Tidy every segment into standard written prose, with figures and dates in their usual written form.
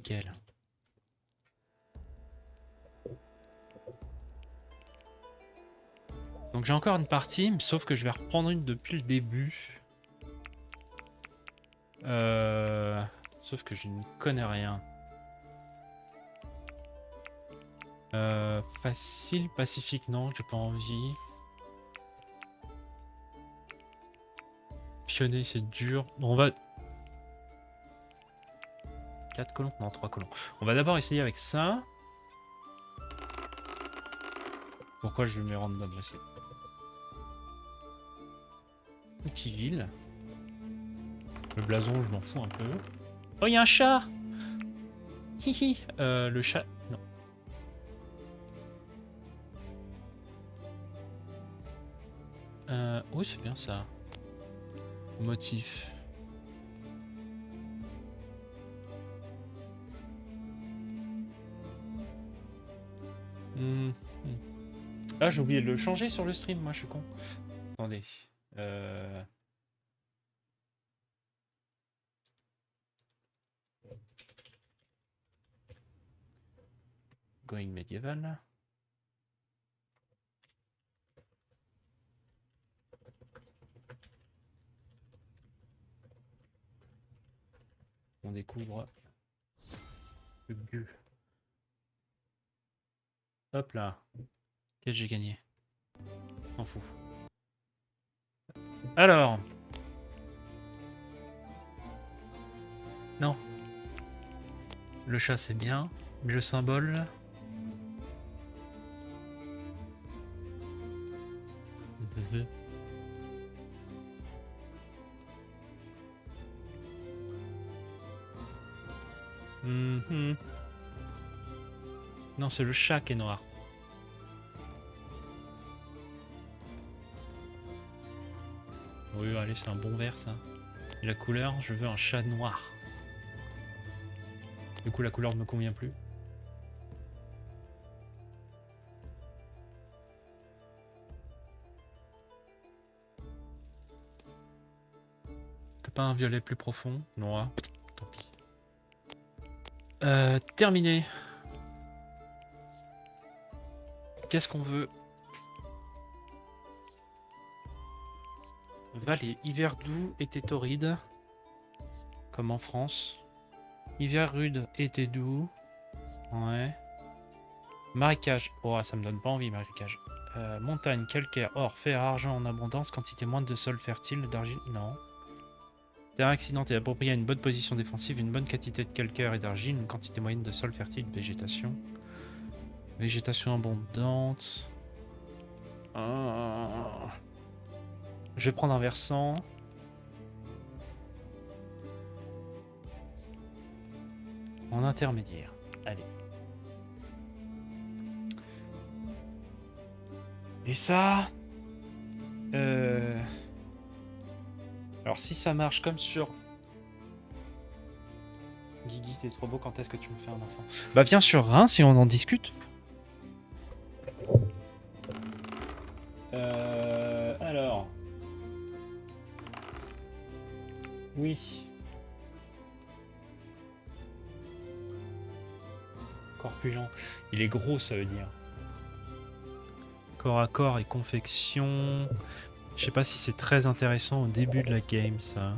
nickel. Donc j'ai encore une partie, sauf que je vais reprendre une depuis le début. Sauf que je ne connais rien. Facile, pacifique, non, j'ai pas envie. Pionner, c'est dur. Bon, on va... 4 colons? Non, 3 colons. On va d'abord essayer avec ça. Pourquoi je le mets random là? Outil-ville. Le blason, je m'en fous un peu. Oh, il y a un chat! Hihi. Le chat... Non. Oui, c'est bien ça. Motif. Ah, j'ai oublié de le changer sur le stream, moi je suis con. Attendez. Going médiéval. On découvre le gueux. Hop là. Qu'est-ce que j'ai gagné? S'en fout. Alors. Non. Le chat c'est bien. Mais le symbole. Non, c'est le chat qui est noir. Oui, allez, c'est un bon vert ça. Et la couleur, je veux un chat noir. Du coup, la couleur ne me convient plus. T'as pas un violet plus profond? Non, tant pis. Terminé. Qu'est-ce qu'on veut? Vallée, hiver doux, été torride. Comme en France. Hiver rude, été doux. Ouais. Marécage. Oh, ça me donne pas envie, marécage. Montagne, calcaire, or, fer, argent en abondance. Quantité moindre de sol fertile, d'argile. Non. Terrain accidenté, approprié à une bonne position défensive, une bonne quantité de calcaire et d'argile, une quantité moyenne de sol fertile, végétation. Végétation abondante. Je vais prendre un versant. En intermédiaire. Allez. Et ça... Alors si ça marche comme sur... Guigui, t'es trop beau, quand est-ce que tu me fais un enfant? Bah viens sur Reims si on en discute. Alors... Oui. Corpulent. Il est gros, ça veut dire. Corps à corps et confection. Je sais pas si c'est très intéressant au début de la game, ça.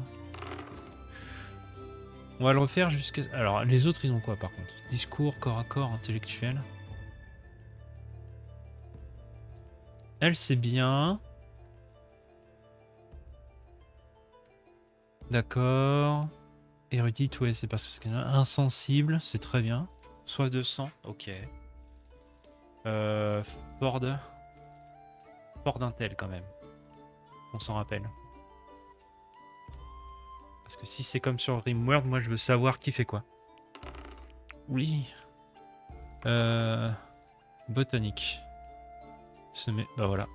On va le refaire jusqu'à... Alors, les autres, ils ont quoi, par contre? Discours, corps à corps, intellectuel. Elle, c'est bien. D'accord. Érudite, ouais, c'est pas ce qu'il y a. Insensible, c'est très bien. Soif de sang, ok. Ford. Ford Intel, quand même. On s'en rappelle. Parce que si c'est comme sur Rimworld, moi je veux savoir qui fait quoi. Oui. Botanique. Semer. Bah voilà.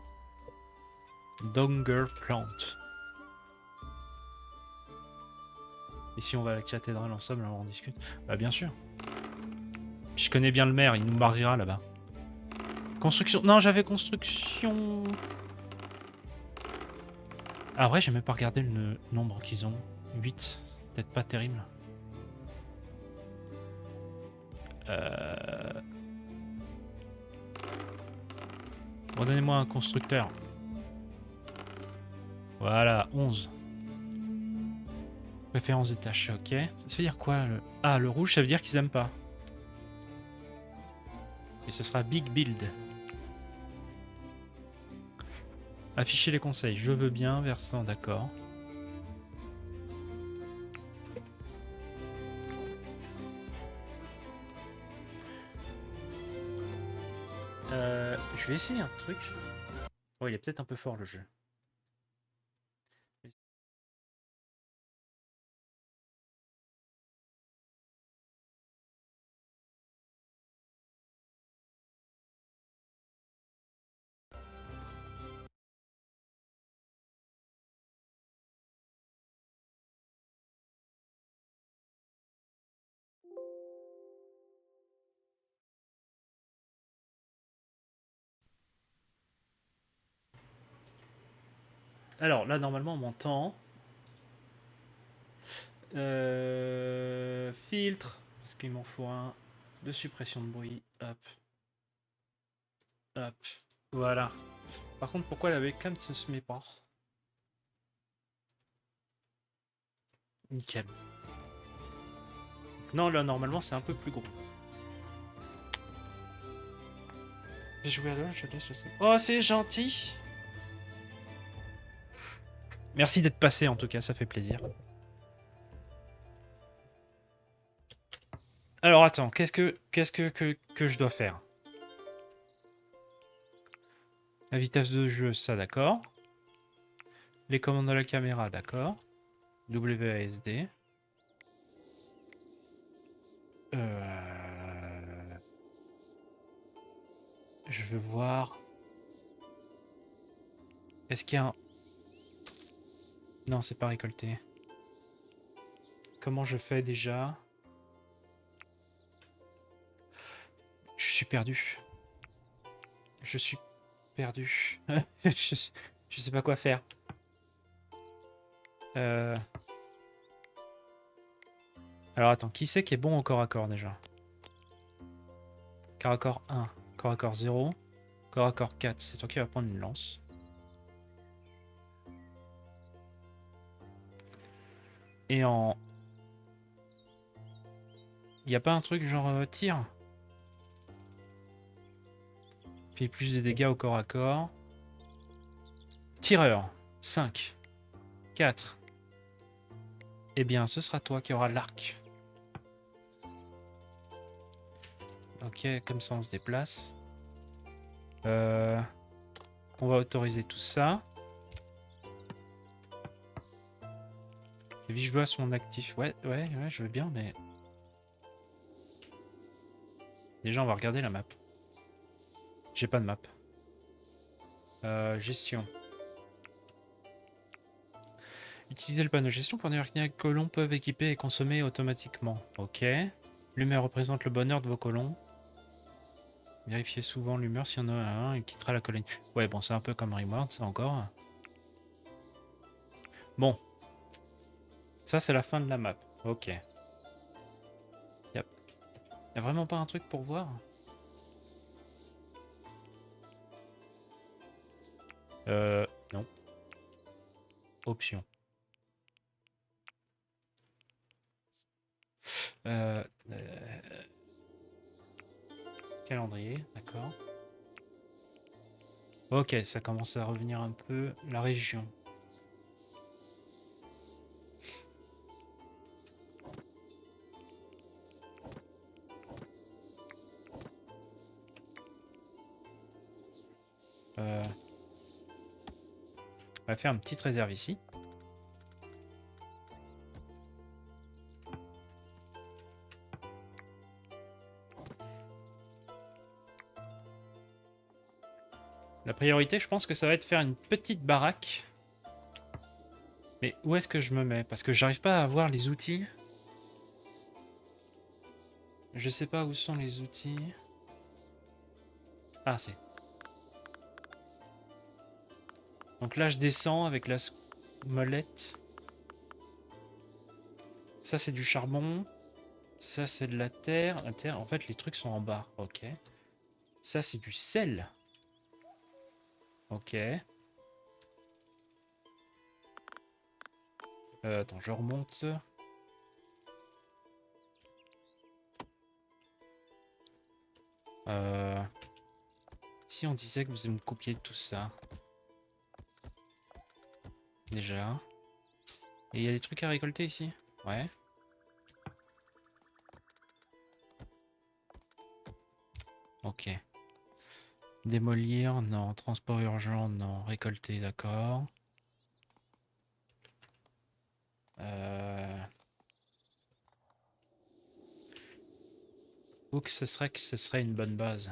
Donger Plant. Et si on va à la cathédrale ensemble, alors on discute? Bah bien sûr. Je connais bien le maire, il nous mariera là-bas. Construction. Non, j'avais construction. Ah ouais, j'ai même pas regardé le nombre qu'ils ont. 8. Peut-être pas terrible. Bon, donnez-moi un constructeur. Voilà, 11. Préférence des tâches, ok. Ça veut dire quoi le... Ah, le rouge, ça veut dire qu'ils aiment pas. Et ce sera Big Build. Afficher les conseils, je veux bien, versant, d'accord. Je vais essayer un truc. Oh, il est peut-être un peu fort le jeu. Alors là, normalement, on m'entend. Filtre. Parce qu'il m'en faut un de suppression de bruit. Hop. Hop. Voilà. Par contre, pourquoi la webcam ne se met pas? Nickel. Non, là, normalement, c'est un peu plus gros. J'ai joué à l'heure, je laisse le stream. Oh, c'est gentil! Merci d'être passé, en tout cas, ça fait plaisir. Alors, attends, qu'est-ce que je dois faire? La vitesse de jeu, ça, d'accord. Les commandes de la caméra, d'accord. WASD. Je veux voir... Est-ce qu'il y a un... Non, c'est pas récolté. Comment je fais déjà? Je suis perdu. Je suis perdu. je sais pas quoi faire. Alors attends, qui c'est qui est bon au corps à corps déjà? Corps à corps 1, corps à corps 0, corps à corps 4. C'est toi qui vas prendre une lance. Et en... Y a pas un truc genre tir? Fait plus de dégâts au corps à corps. Tireur. 5. 4. Eh bien, ce sera toi qui auras l'arc. Ok, comme ça on se déplace. On va autoriser tout ça. Les villageois sont actifs. Ouais, je veux bien, mais... Déjà, on va regarder la map. J'ai pas de map. Gestion. Utiliser le panneau gestion pour dire que colons peuvent équiper et consommer automatiquement. Ok. L'humeur représente le bonheur de vos colons. Vérifiez souvent l'humeur. S'il y en a un, il quittera la colonie. Ouais, bon, c'est un peu comme Rimworld, ça encore. Bon. Ça, c'est la fin de la map. Ok. Y a vraiment pas un truc pour voir? Non. Option. Euh, Calendrier, d'accord. Ok, ça commence à revenir un peu. La région. On va faire une petite réserve ici. La priorité, je pense que ça va être faire une petite baraque. Mais où est-ce que je me mets? Parce que j'arrive pas à avoir les outils. Je sais pas où sont les outils. Ah, c'est. Donc là, je descends avec la molette. Ça, c'est du charbon. Ça, c'est de la terre. La terre, en fait, les trucs sont en bas. Ok. Ça, c'est du sel. Ok. Attends, je remonte. Si on disait que vous me coupiez tout ça. Déjà. Et il y a des trucs à récolter ici? Ouais. Ok. Démolir, non. Transport urgent, non. Récolter, d'accord. Où que ce serait une bonne base?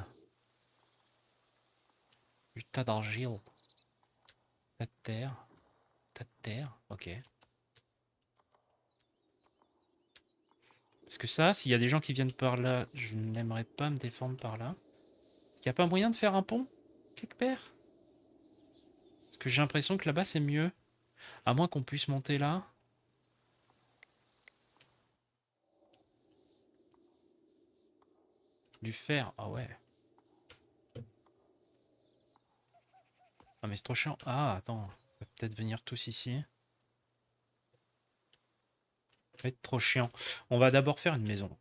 Du tas d'argile. Tas de terre. Tas de terre, ok. Parce que ça, s'il y a des gens qui viennent par là, je n'aimerais pas me défendre par là. Est-ce qu'il n'y a pas moyen de faire un pont? Quelque part? Parce que j'ai l'impression que là-bas c'est mieux. À moins qu'on puisse monter là. Du fer, ah ouais. Ah mais c'est trop chiant. Ah attends, on va peut-être venir tous ici. Ça va être trop chiant. On va d'abord faire une maison.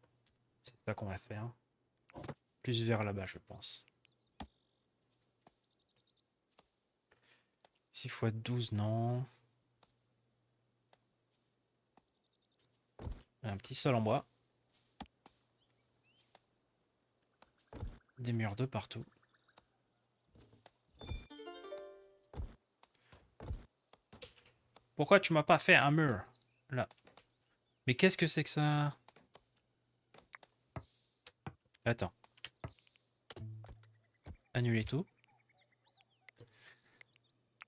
C'est ça qu'on va faire. Plus vers là-bas je pense. 6 x 12 non. Un petit sol en bois. Des murs de partout. Pourquoi tu m'as pas fait un mur? Là. Mais qu'est-ce que c'est que ça? Attends. Annuler tout.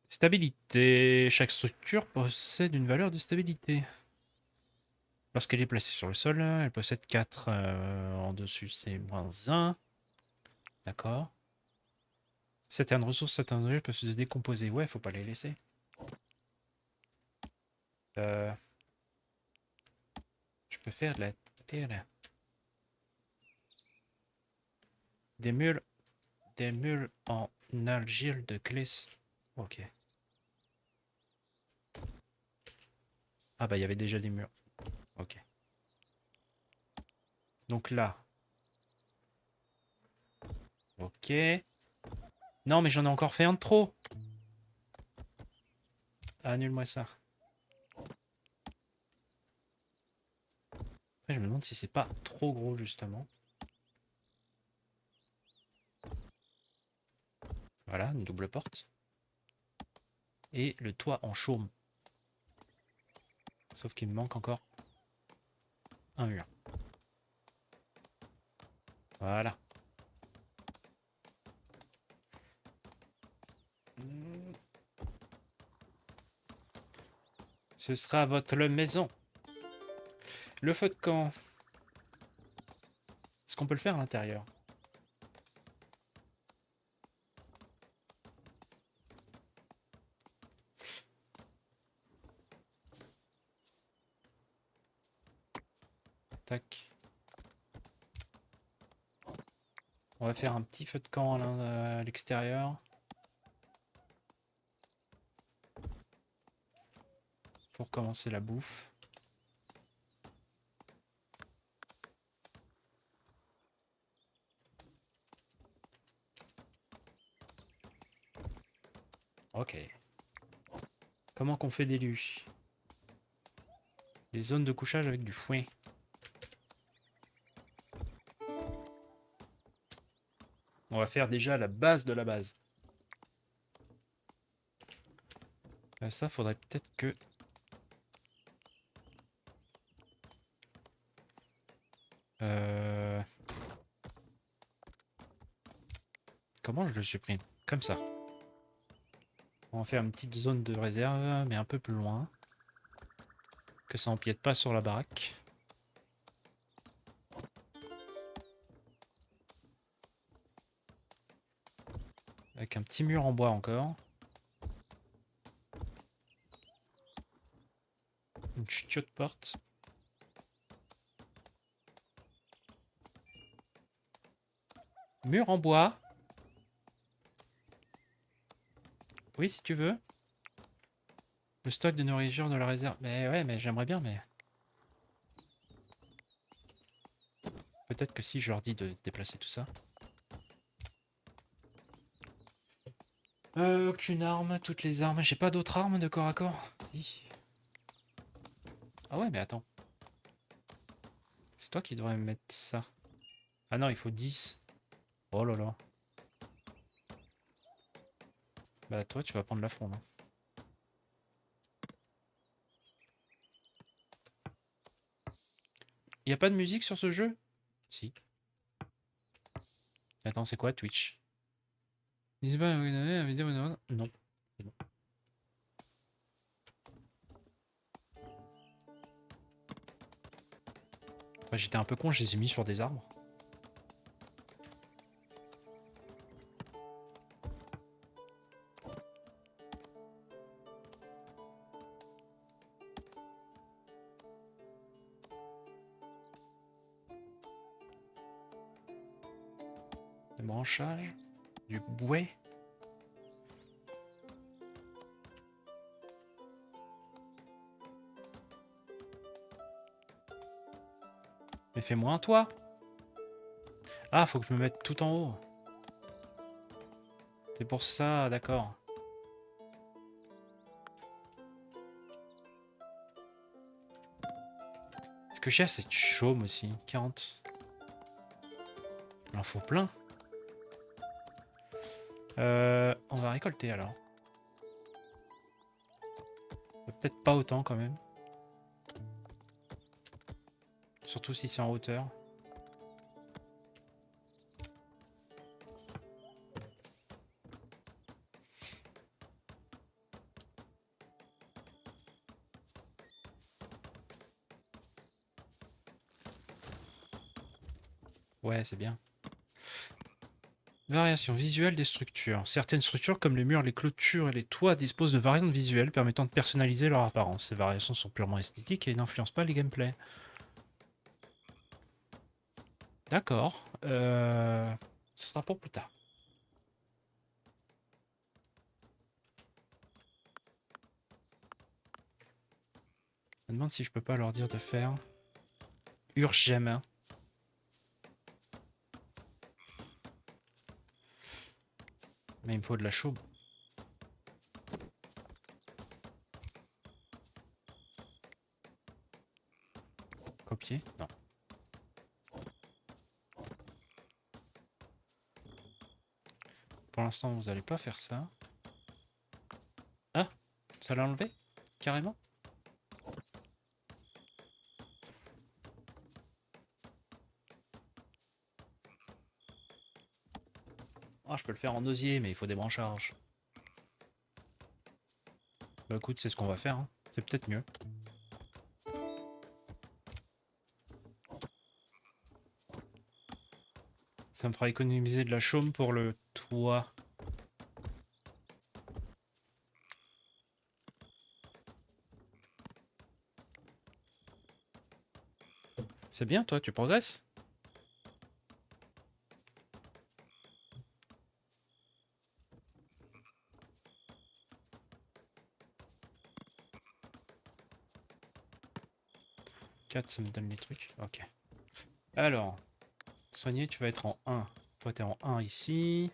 Stabilité. Chaque structure possède une valeur de stabilité. Lorsqu'elle est placée sur le sol, elle possède 4. En dessus, c'est -1. D'accord. Certaines ressources, certains objets peuvent se décomposer. Ouais, faut pas les laisser. Euh, je peux faire de la terre. Des mules. Des mules en argile de Clés. Ok. Ah bah il y avait déjà des murs. Ok. Donc là. Ok. Non mais j'en ai encore fait un de trop. Annule-moi ça. Après je me demande si c'est pas trop gros justement. Voilà, une double porte. Et le toit en chaume. Sauf qu'il me manque encore un mur. Voilà. Ce sera votre maison. Le feu de camp. Est-ce qu'on peut le faire à l'intérieur? Tac. On va faire un petit feu de camp à l'extérieur. Pour commencer la bouffe. Ok. Comment qu'on fait des lus? Des zones de couchage avec du foin. On va faire déjà la base de la base. Ça, faudrait peut-être que... Comment je le supprime? Comme ça. On va faire une petite zone de réserve, mais un peu plus loin. Que ça empiète pas sur la baraque. Avec un petit mur en bois encore. Une chiotte porte. Mur en bois. Oui, si tu veux. Le stock de nourriture de la réserve. Mais ouais, mais j'aimerais bien, mais... Peut-être que si je leur dis de déplacer tout ça. Aucune arme, toutes les armes. J'ai pas d'autres armes de corps à corps. Si. Ah ouais, mais attends. C'est toi qui devrais me mettre ça. Ah non, il faut 10. Oh là là. Bah toi, tu vas prendre la fronde. Hein. Y a pas de musique sur ce jeu? Si. Attends, c'est quoi Twitch? N'hésitez pas à vous donner la vidéo. Non. C'est bon. Bah, j'étais un peu con, je les ai mis sur des arbres. Des branchages. Du bouet. Mais fais-moi un toit. Ah, faut que je me mette tout en haut. C'est pour ça, d'accord. Ce que j'ai, c'est du chaume aussi. 40. Il en faut plein. On va récolter alors. Peut-être pas autant quand même. Surtout si c'est en hauteur. Ouais, c'est bien. Variation visuelle des structures. Certaines structures, comme les murs, les clôtures et les toits, disposent de variantes visuelles permettant de personnaliser leur apparence. Ces variations sont purement esthétiques et n'influencent pas les gameplays. D'accord. Ce sera pour plus tard. Je me demande si je peux pas leur dire de faire Urgem. Mais il me faut de la chaude. Copier? Non. Pour l'instant, vous allez pas faire ça. Ah, ça l'a enlevé? Carrément? Ah, je peux le faire en osier, mais il faut des branchages. Bah écoute, c'est ce qu'on va faire. Hein. C'est peut-être mieux. Ça me fera économiser de la chaume pour le toit. C'est bien, toi, tu progresses. Quatre, ça me donne les trucs. Ok. Alors, soigner, tu vas être en 1. Toi, t'es en 1 ici.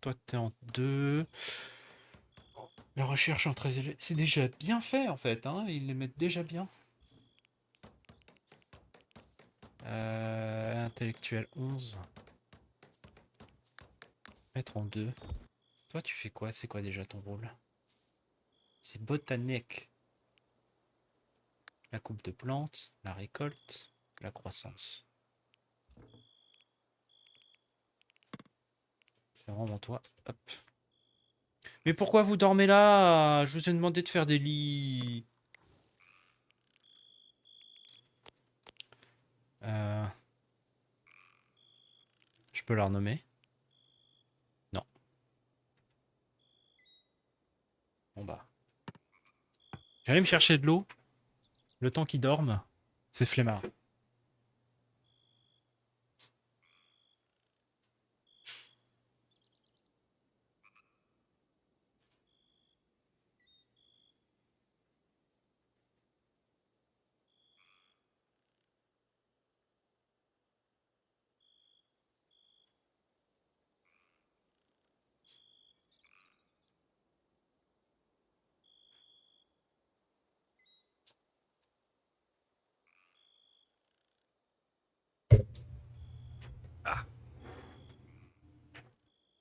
Toi, t'es en 2. La recherche en très élevé. C'est déjà bien fait, en fait. Hein. Ils les mettent déjà bien. Intellectuel 11. Mettre en 2. Toi, tu fais quoi? C'est quoi déjà ton rôle? C'est botanique. La coupe de plantes, la récolte, la croissance. C'est vraiment toi. Hop. Mais pourquoi vous dormez là? Je vous ai demandé de faire des lits. Euh, Je peux la renommer? Non. Bon bah. J'allais me chercher de l'eau. Le temps qu'ils dorment, c'est flemmard.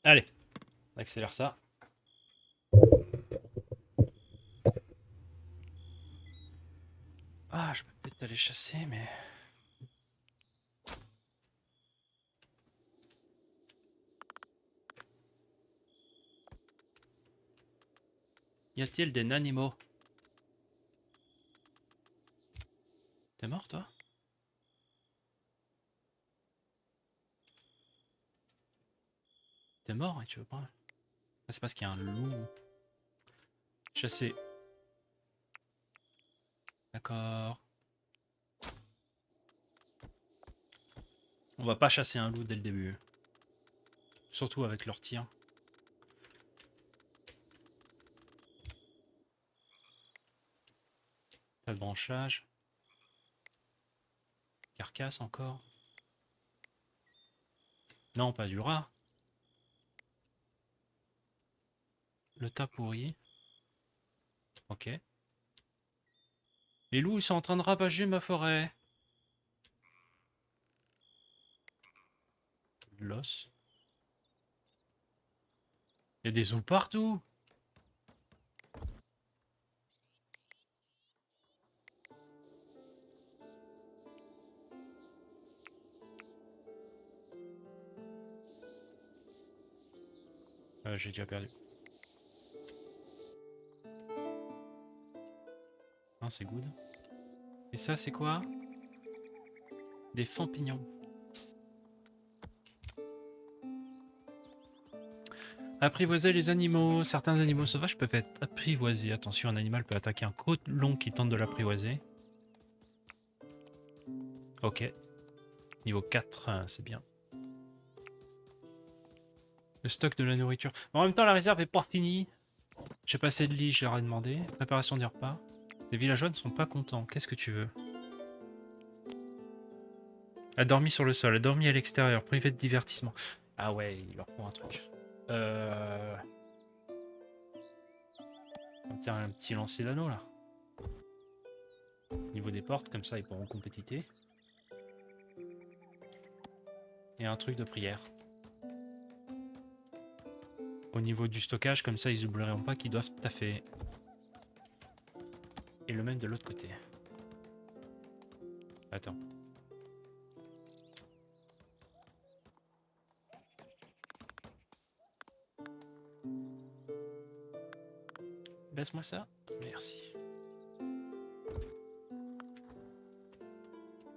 Allez, on accélère ça. Ah, je peux peut-être aller chasser, mais... Y a-t-il des animaux? T'es mort, toi? T'es mort et tu veux pas? Ah, c'est parce qu'il y a un loup. Chasser. D'accord. On va pas chasser un loup dès le début. Surtout avec leur tir. Pas de branchage. Carcasse encore. Non, pas du rat. Le tas pourri. Ok. Les loups, ils sont en train de ravager ma forêt. De l'os. Il y a des os partout. J'ai déjà perdu. Non, c'est good. Et ça, c'est quoi? Des champignons. Apprivoiser les animaux. Certains animaux sauvages peuvent être apprivoisés. Attention, un animal peut attaquer un colon qui tente de l'apprivoiser. Ok. Niveau 4, c'est bien. Le stock de la nourriture. En même temps, la réserve est pas finie. J'ai pas assez de lits, je leur ai demandé. Préparation des repas. Les villageois ne sont pas contents. Qu'est-ce que tu veux? A dormi sur le sol, a dormi à l'extérieur, privé de divertissement. Ah ouais, il leur faut un truc. Tiens, un petit lancer d'anneau là. Au niveau des portes, comme ça ils pourront compétiter. Et un truc de prière. Au niveau du stockage, comme ça ils n'oublieront pas qu'ils doivent taffer. Et le même de l'autre côté. Attends. Laisse-moi ça. Merci.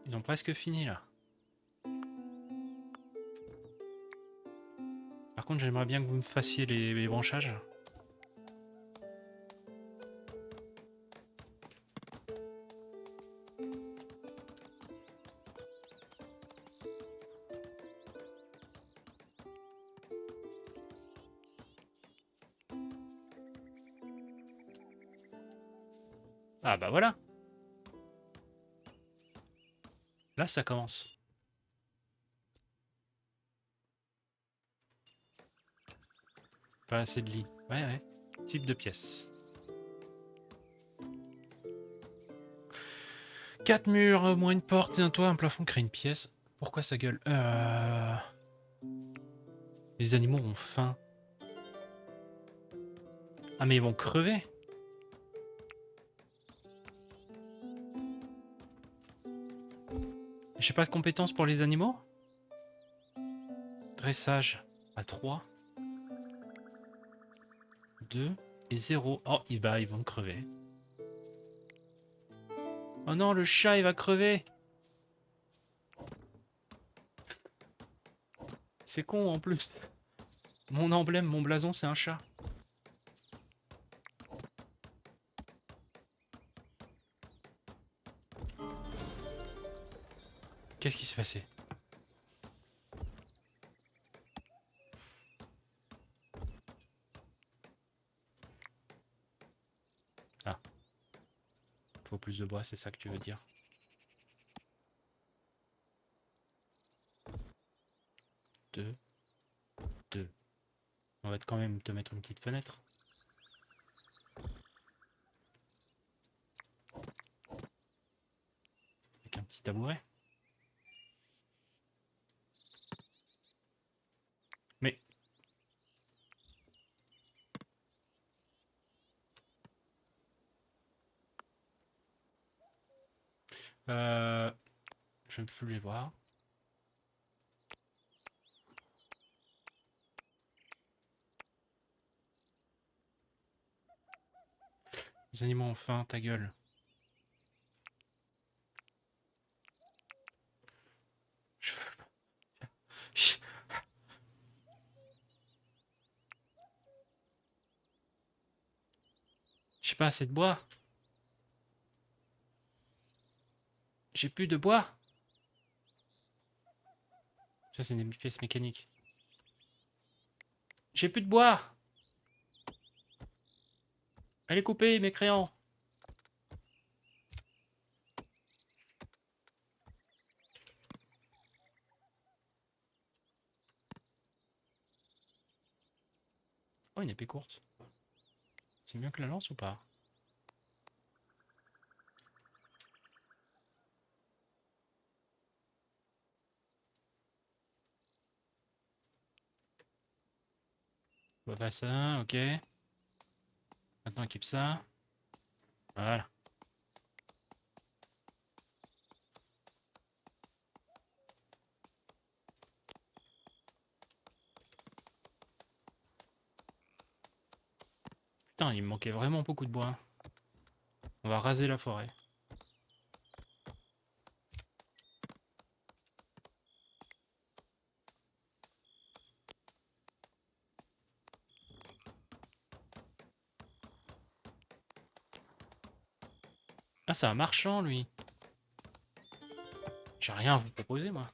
Ils ont presque fini là. Par contre, j'aimerais bien que vous me fassiez les branchages. Ah bah voilà. Là, ça commence. Pas assez de lits. Ouais, ouais. Type de pièce. 4 murs, au moins une porte et un toit, un plafond crée une pièce. Pourquoi ça gueule? Les animaux ont faim. Ah mais ils vont crever. J'ai pas de compétences pour les animaux? Dressage à 3. 2 et 0. Oh, ils vont crever. Oh non, le chat, il va crever. C'est con en plus. Mon emblème, mon blason, c'est un chat. Qu'est-ce qui s'est passé? Ah. Faut plus de bois, c'est ça que tu veux dire? Deux. On va quand même te mettre une petite fenêtre. Avec un petit tabouret. Mais Je ne peux plus les voir. Les animaux ont faim, ta gueule. Je veux pas. J'ai pas assez de bois. J'ai plus de bois. Ça, c'est une pièce mécanique. J'ai plus de bois. Allez couper mes crayons. Oh, une épée courte. C'est mieux que la lance ou pas? On va faire ça, ok. Maintenant, équipe ça. Voilà. Putain, il me manquait vraiment beaucoup de bois. On va raser la forêt. Ah, c'est un marchand, lui. J'ai rien à vous proposer, moi.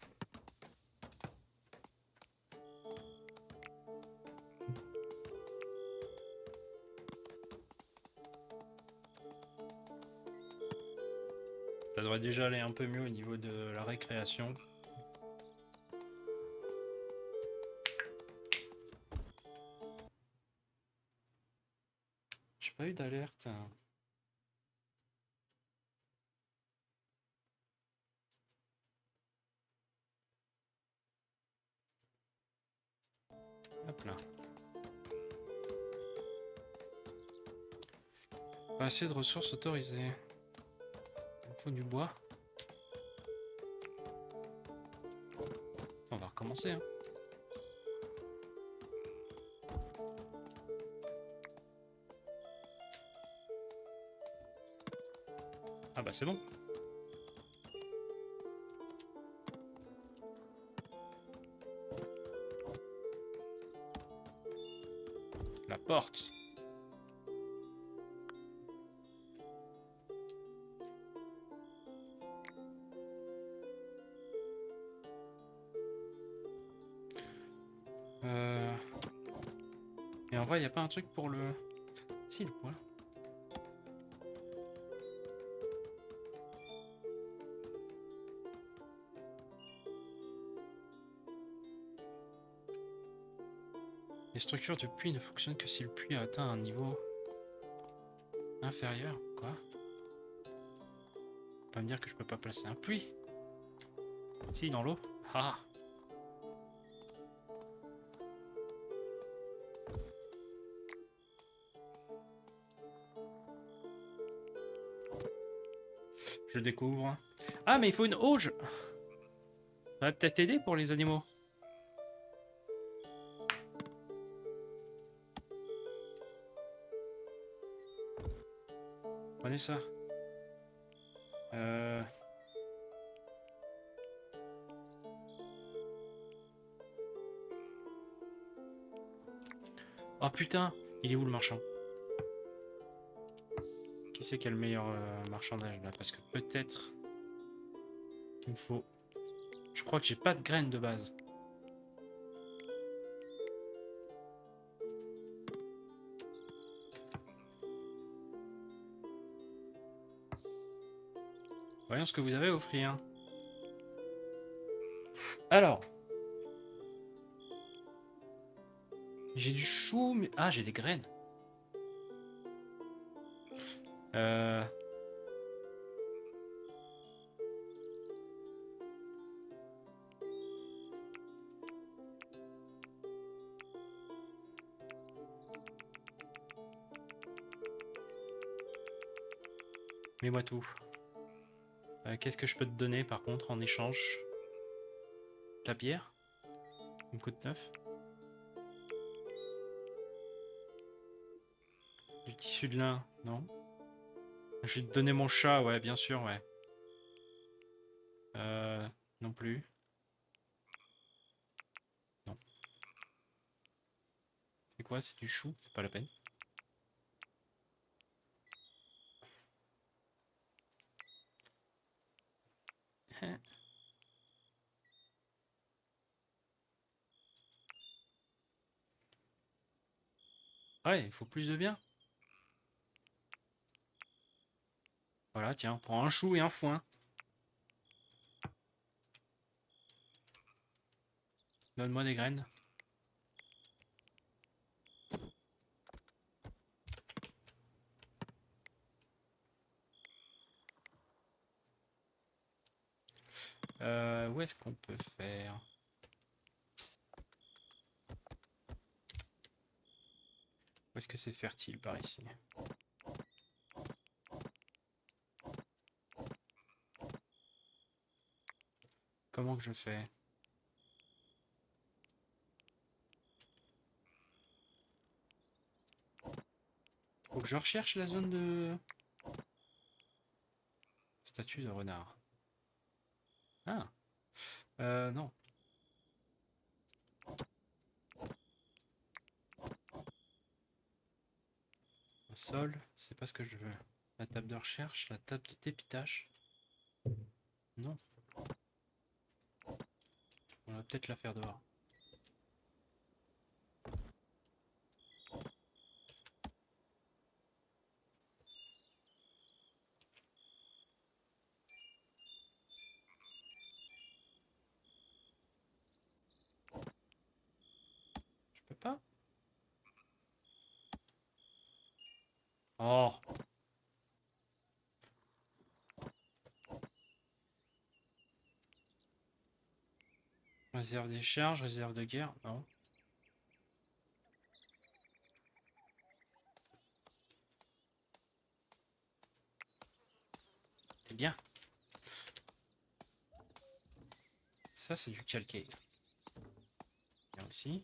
Ça devrait déjà aller un peu mieux au niveau de la récréation. J'ai pas eu d'alerte. Hop là. Pas assez de ressources autorisées. Il me faut du bois. On va recommencer. Hein. Ah bah c'est bon. La porte. Et en vrai, il n'y a pas un truc pour le... Si, le poids. Les structures de puits ne fonctionnent que si le puits a atteint un niveau inférieur. Quoi? Faut pas me dire que je peux pas placer un puits. Si, dans l'eau. Ah. Je découvre. Ah, mais il faut une auge. Ça va peut-être aider pour les animaux. Prenez ça. Oh putain, il est où le marchand? Qui c'est qui a le meilleur marchandage là? Parce que peut-être qu'il me faut... Je crois que j'ai pas de graines de base. Voyons ce que vous avez à offrir. Alors. J'ai du chou, mais... Ah, j'ai des graines. Mets-moi tout. Qu'est-ce que je peux te donner par contre en échange? La bière? Une coûte 9. Du tissu de lin? Non. Je vais te donner mon chat, ouais, bien sûr, ouais. Non plus. Non. C'est quoi? C'est du chou? C'est pas la peine. Ouais, il faut plus de biens. Voilà, tiens, prends un chou et un foin. Donne-moi des graines. Où est-ce qu'on peut faire? Où est-ce que c'est fertile par ici? Comment que je fais? Faut que je recherche la zone de... Statue de renard. Ah, non. Un sol, c'est pas ce que je veux. La table de recherche, la table de dépitage. Non. On va peut-être la faire dehors. Je peux pas? Oh! Réserve des charges, réserve de guerre, non. C'est bien. Ça, c'est du calcaire. Bien aussi.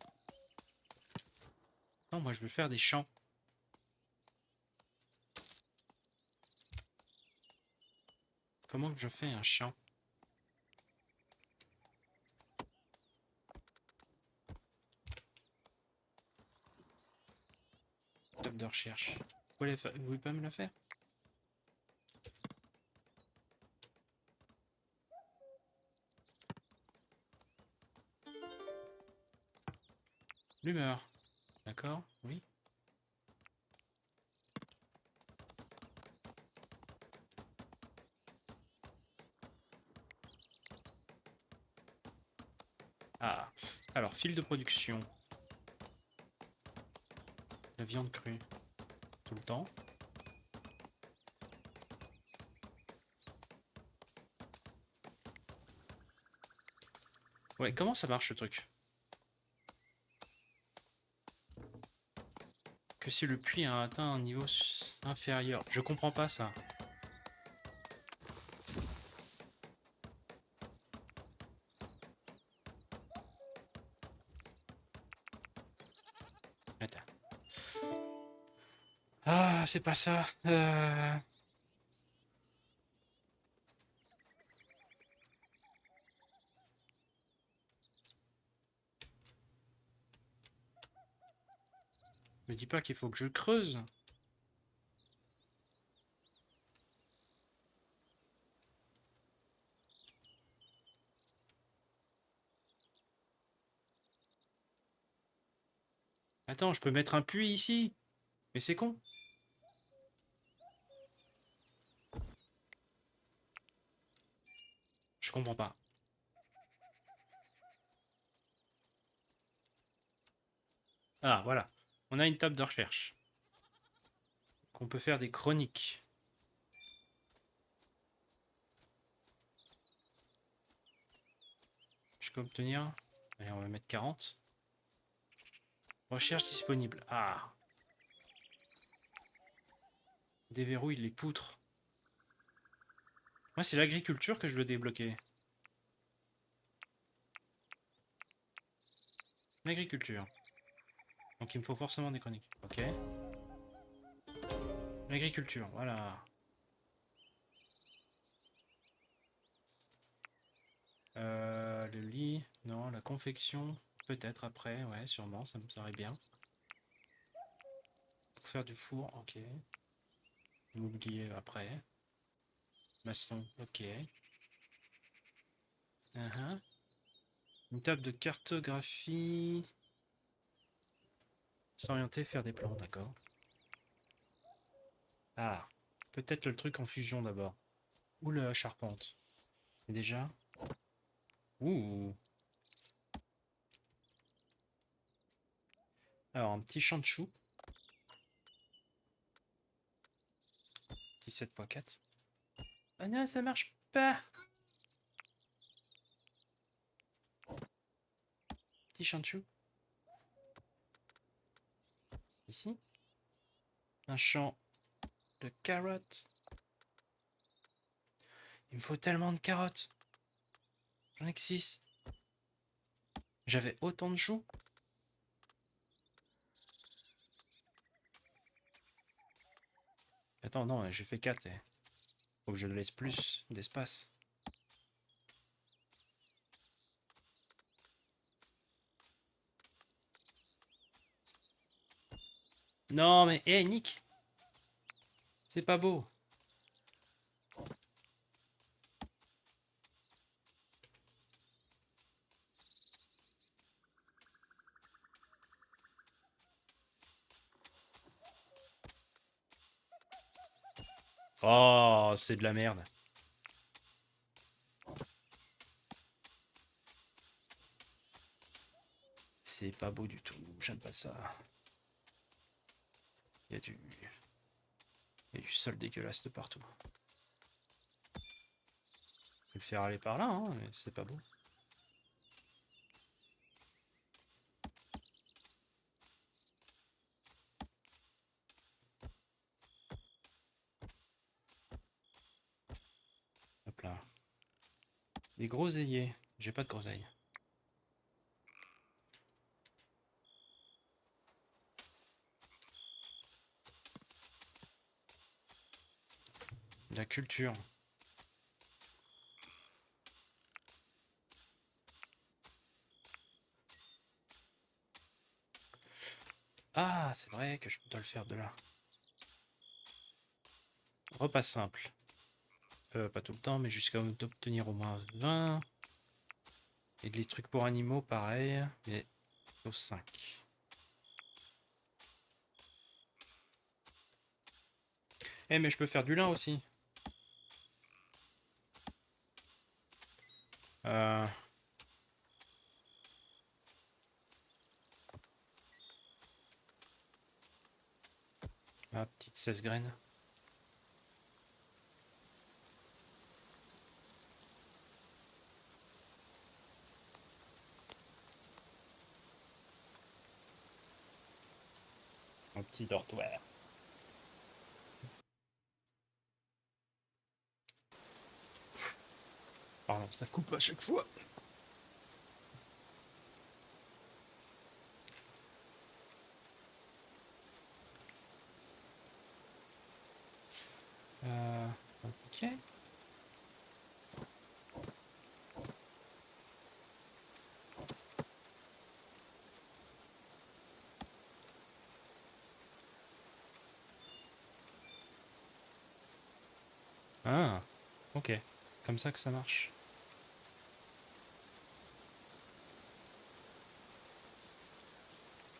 Non, moi, je veux faire des champs. Comment que je fais un champ? Table de recherche. Vous voulez pas me la faire? L'humeur. D'accord, oui. Ah. Alors, fil de production. La viande crue. Tout le temps. Ouais, comment ça marche ce truc? Que si le puits a atteint un niveau inférieur. Je comprends pas ça. Attends. Ah, c'est pas ça. Me dis pas qu'il faut que je creuse. Attends, je peux mettre un puits ici. Mais c'est con. Je comprends pas. Ah, voilà. On a une table de recherche. Qu'on peut faire des chroniques. Je peux obtenir... Allez, on va mettre 40. Recherche disponible. Ah. Déverrouille les poutres. Moi, c'est l'agriculture que je veux débloquer. L'agriculture. Donc il me faut forcément des chroniques. Ok. L'agriculture, voilà. Le lit, non, la confection, peut-être après, ouais, sûrement, ça me paraît bien. Pour faire du four, ok. Mobilier après. Maçon, ok. Une table de cartographie. S'orienter, faire des plans, d'accord. Ah, peut-être le truc en fusion d'abord. Ou la charpente. Et déjà. Ouh. Alors, un petit champ de choux. 17 x 4. Ah non, ça marche pas. Petit champ de choux. Ici. Un champ de carottes. Il me faut tellement de carottes. J'en ai que 6. J'avais autant de choux. Attends, non, j'ai fait 4. Faut que je laisse plus d'espace. Non, mais, hé, Nick. C'est pas beau. Oh, c'est de la merde. C'est pas beau du tout. J'aime pas ça. Il y a du sol dégueulasse de partout. Je vais le faire aller par là, hein, mais c'est pas beau. Hop là. Des groseilliers. J'ai pas de groseilles. La culture. Ah, c'est vrai que je dois le faire de là. Repas simple. Pas tout le temps, mais jusqu'à obtenir au moins 20. Et les trucs pour animaux, pareil. Mais au 5. Eh, mais je peux faire du lin aussi. Euh... Ah, petite 16 graines. Un petit dortoir. Pardon, ça coupe à chaque fois. Ok. Ah, ok. Comme ça que ça marche.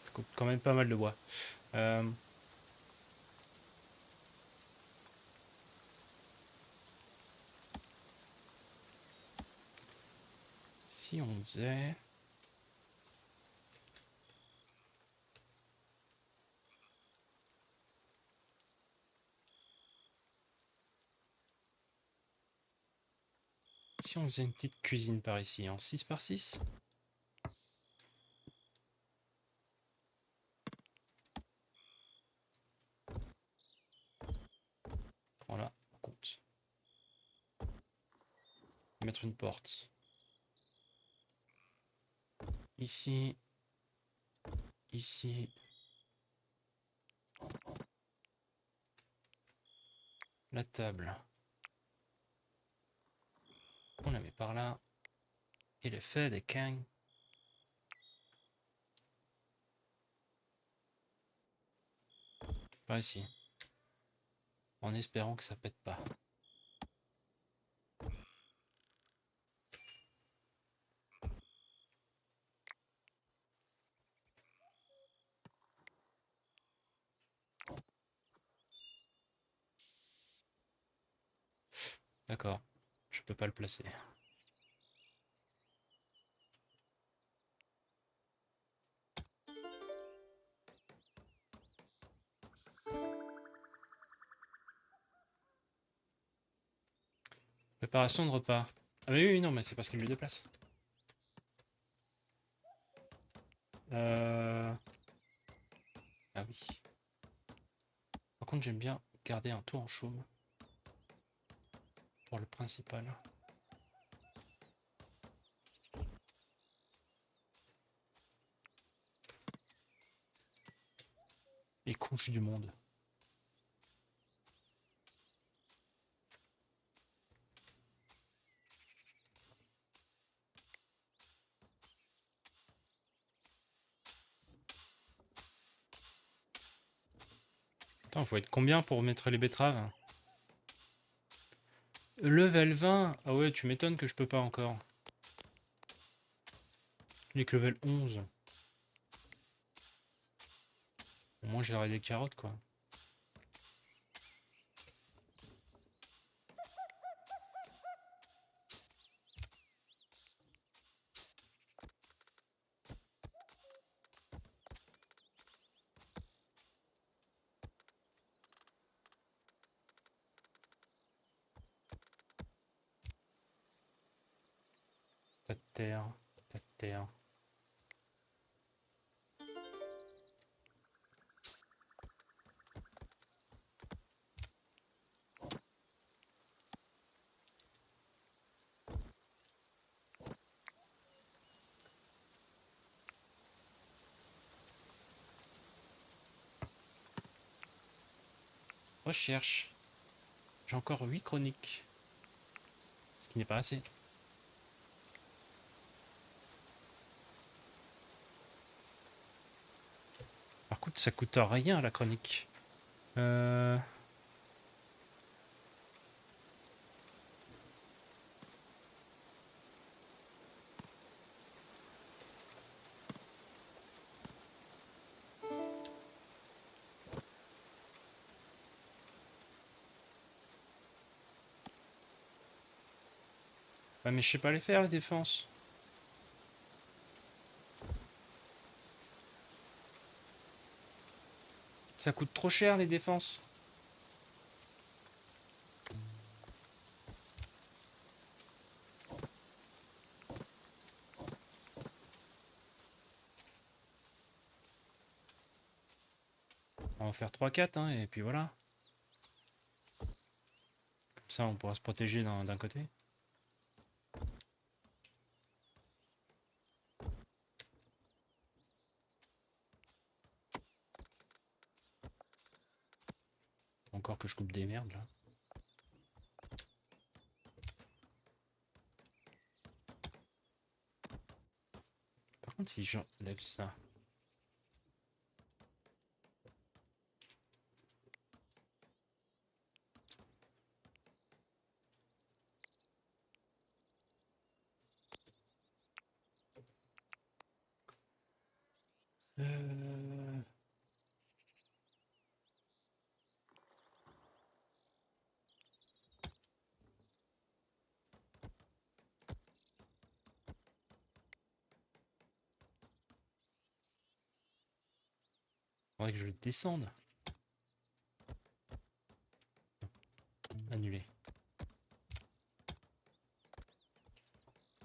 Ça coupe quand même pas mal de bois. Euh, Si on faisait... Si on faisait une petite cuisine par ici, en 6 par 6. Voilà, on compte. mettre une porte. Ici. Ici. La table. On la met par là. Et le fait des cannes. Par ici. En espérant que ça pète pas. D'accord. Je peux pas le placer. Préparation de repas. Ah mais oui, non, mais c'est parce qu'il me le déplace. Ah oui. Par contre, j'aime bien garder un toit en chaume. Pour le principal. Les couches du monde. Attends, faut être combien pour mettre les betteraves? Level 20. Ah ouais, tu m'étonnes que je peux pas encore. Je n'ai que level 11. Au moins j'aurai des carottes quoi. Pas de terre. Pas de terre. Recherche. J'ai encore 8 chroniques. Ce qui n'est pas assez. Par contre, ça coûte rien la chronique. Ouais, mais je sais pas les faire, les défenses. Ça coûte trop cher, les défenses. On va en faire 3-4, hein, et puis voilà. Comme ça, on pourra se protéger d'un côté. Encore que je coupe des merdes, là. Par contre, si j'enlève ça... Faudrait que je le descende. Annulé.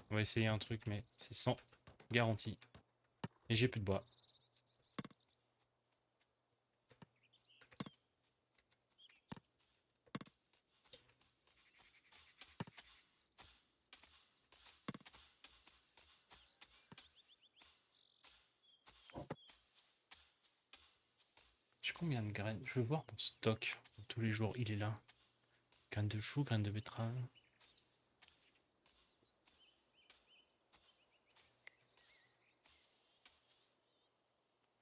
On va essayer un truc, mais c'est sans garantie. Et j'ai plus de bois. J'ai combien de graines? Je veux voir mon stock. Tous les jours, il est là. Graines de chou, graines de betterave.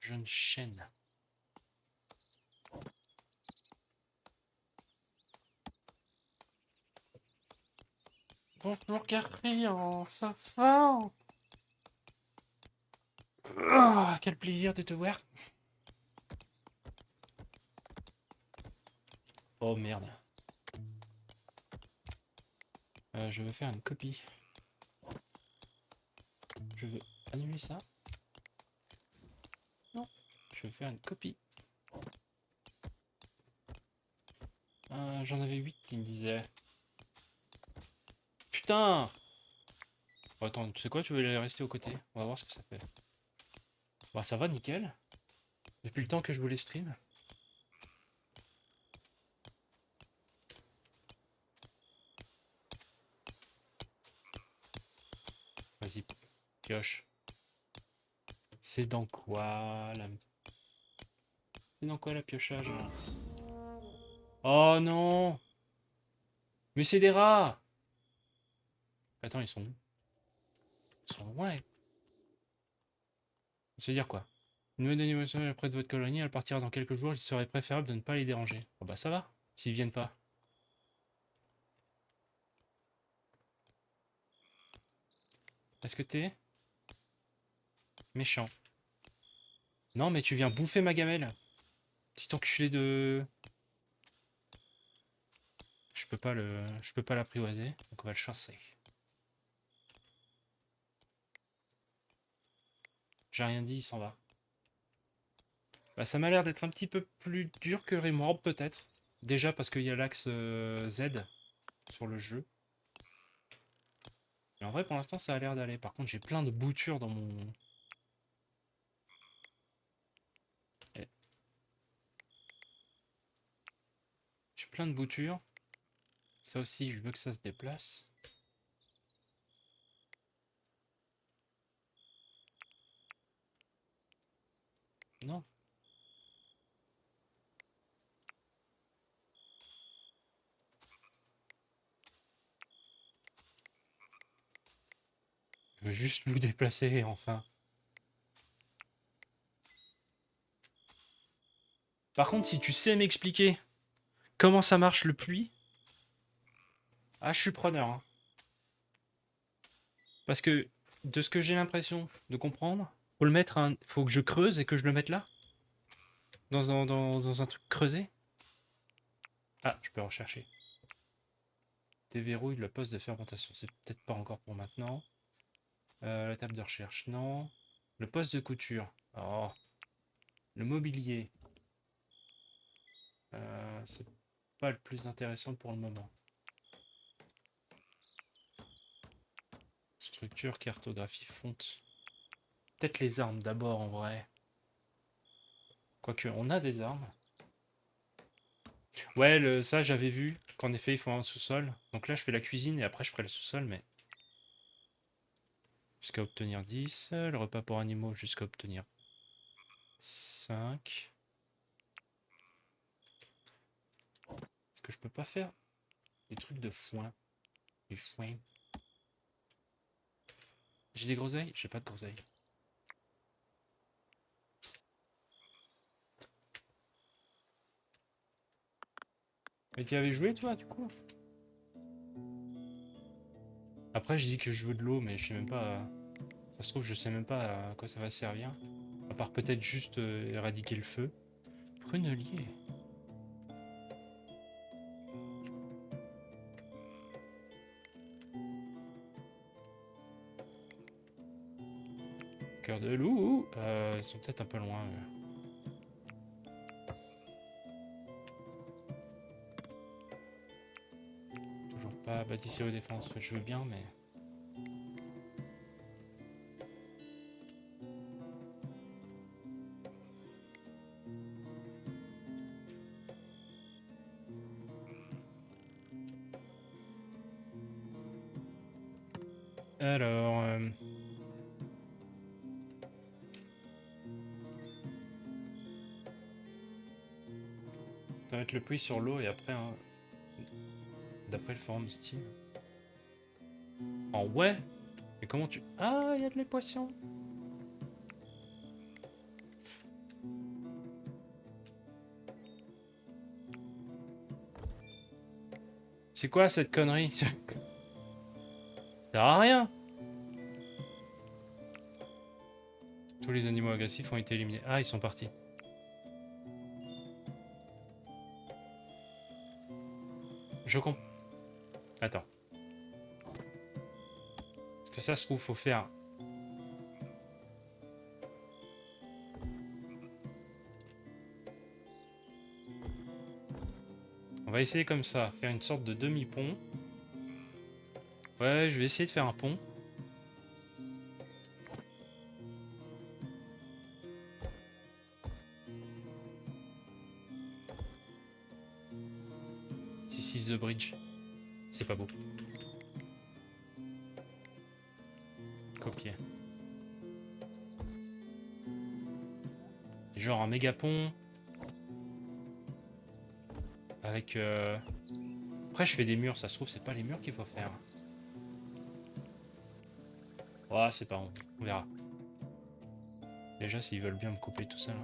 Jeune chêne. Bonjour Carrion, ça va? Ah, quel plaisir de te voir. Oh merde. Je veux faire une copie. Je veux annuler ça. Non. Je veux faire une copie. J'en avais 8, il me disait. Putain! Oh, attends, tu sais quoi, tu veux aller rester aux côtés? On va voir ce que ça fait. Bah ça va, nickel. Depuis le temps que je voulais stream. Vas-y, pioche. C'est dans quoi la... C'est dans quoi la piochage là? Oh non! Mais c'est des rats! Attends, ils sont où? Ils sont loin. Ça veut dire quoi? Une nouvelle animation est près de votre colonie, elle partira dans quelques jours, il serait préférable de ne pas les déranger. Oh bah ça va, s'ils viennent pas. Est-ce que t'es méchant? Non mais tu viens bouffer ma gamelle. Petit enculé de... Je peux pas l'apprivoiser, donc on va le chasser. J'ai rien dit, il s'en va. Bah ça m'a l'air d'être un petit peu plus dur que Rimworld peut-être. Déjà parce qu'il y a l'axe Z sur le jeu. Mais en vrai pour l'instant ça a l'air d'aller. Par contre j'ai plein de boutures dans mon... Eh, j'ai plein de boutures. Ça aussi je veux que ça se déplace. Non. Je veux juste vous déplacer enfin. Par contre si tu sais m'expliquer comment ça marche le puits, ah je suis preneur. Hein. Parce que de ce que j'ai l'impression de comprendre, faut le mettre faut que je creuse et que je le mette là. Dans un truc creusé. Ah, je peux rechercher. Déverrouille le poste de fermentation. C'est peut-être pas encore pour maintenant. La table de recherche, non. Le poste de couture. Oh. Le mobilier. C'est pas le plus intéressant pour le moment. Structure, cartographie, fonte. Peut-être les armes d'abord en vrai. Quoique, on a des armes. Ouais, ça j'avais vu qu'en effet il faut un sous-sol. Donc là je fais la cuisine et après je ferai le sous-sol, mais... Jusqu'à obtenir 10. Le repas pour animaux jusqu'à obtenir 5. Est-ce que je peux pas faire des trucs de foin? Du foin. J'ai des groseilles? J'ai pas de groseilles. Mais tu y avais joué toi du coup? Après je dis que je veux de l'eau mais je sais même pas... Ça se trouve je sais même pas à quoi ça va servir. À part peut-être juste éradiquer le feu. Prunelier. Cœur de loup. Ils sont peut-être un peu loin. Toujours pas bâtissé aux défenses. Je veux bien mais... Alors... On va mettre le prix sur l'eau et après, hein, d'après le forum Steam. En ouais. Mais comment tu... Ah, il y a de les poissons. C'est quoi cette connerie? Ça sert à rien. Tous les animaux agressifs ont été éliminés. Ah, ils sont partis. Je comprends. Attends. Parce que ça se trouve, faut faire... On va essayer comme ça, faire une sorte de demi-pont. Ouais, je vais essayer de faire un pont. This is the bridge. C'est pas beau. Copier. Genre un méga pont. Avec... Après, je fais des murs. Ça se trouve, c'est pas les murs qu'il faut faire. Ouais, c'est pas... On verra. Déjà, s'ils veulent bien me couper tout ça, là.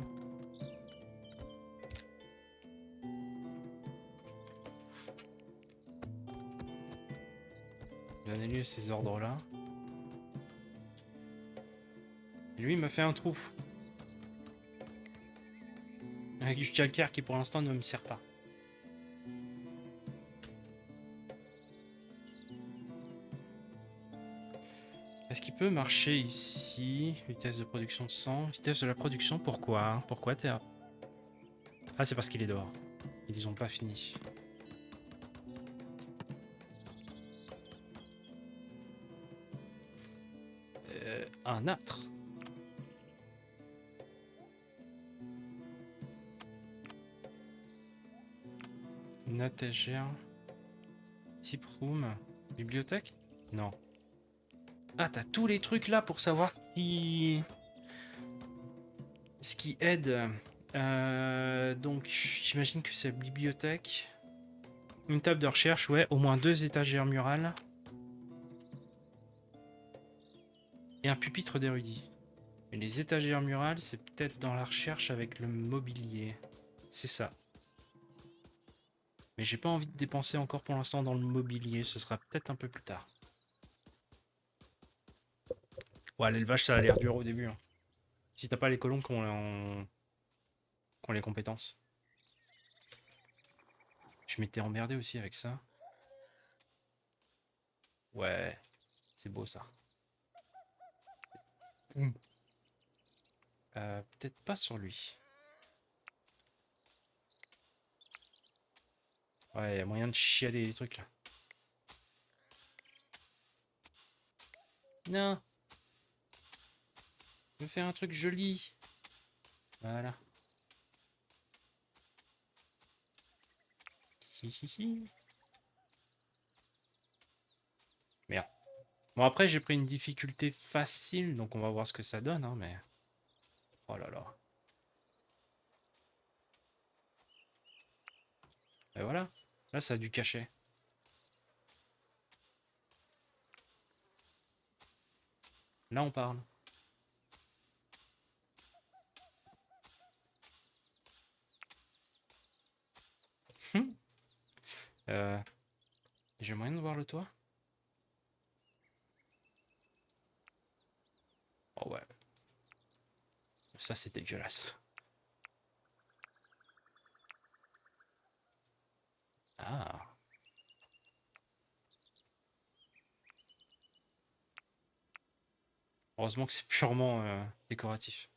Donnez-lui ces ordres-là. Et lui, il m'a fait un trou. Avec du calcaire qui, pour l'instant, ne me sert pas. Est-ce qu'il peut marcher ici? Vitesse de production de 100. Vitesse de la production, pourquoi? Pourquoi t'es... Ah, c'est parce qu'il est dehors. Ils ont pas fini. Un âtre. Une étagère. Type room. Bibliothèque? Non. Ah, t'as tous les trucs là pour savoir ce qui aide. Donc, j'imagine que c'est la bibliothèque. Une table de recherche, ouais. Au moins 2 étagères murales. Et un pupitre d'érudit. Mais les étagères murales, c'est peut-être dans la recherche avec le mobilier. C'est ça. Mais j'ai pas envie de dépenser encore pour l'instant dans le mobilier. Ce sera peut-être un peu plus tard. Ouais, l'élevage, ça a l'air dur au début. Hein. Si t'as pas les colons qui ont les compétences. Je m'étais emmerdé aussi avec ça. Ouais, c'est beau ça. Peut-être pas sur lui. Ouais, il y a moyen de chialer les trucs là. Non. Je veux faire un truc joli. Voilà. Hihihi. Merde. Bon, après, j'ai pris une difficulté facile, donc on va voir ce que ça donne, hein, mais... Oh là là. Et voilà. Là, ça a du cachet. Là, on parle. Euh, j'ai moyen de voir le toit? Oh ouais. Ça, c'est dégueulasse. Ah. Heureusement que c'est purement décoratif.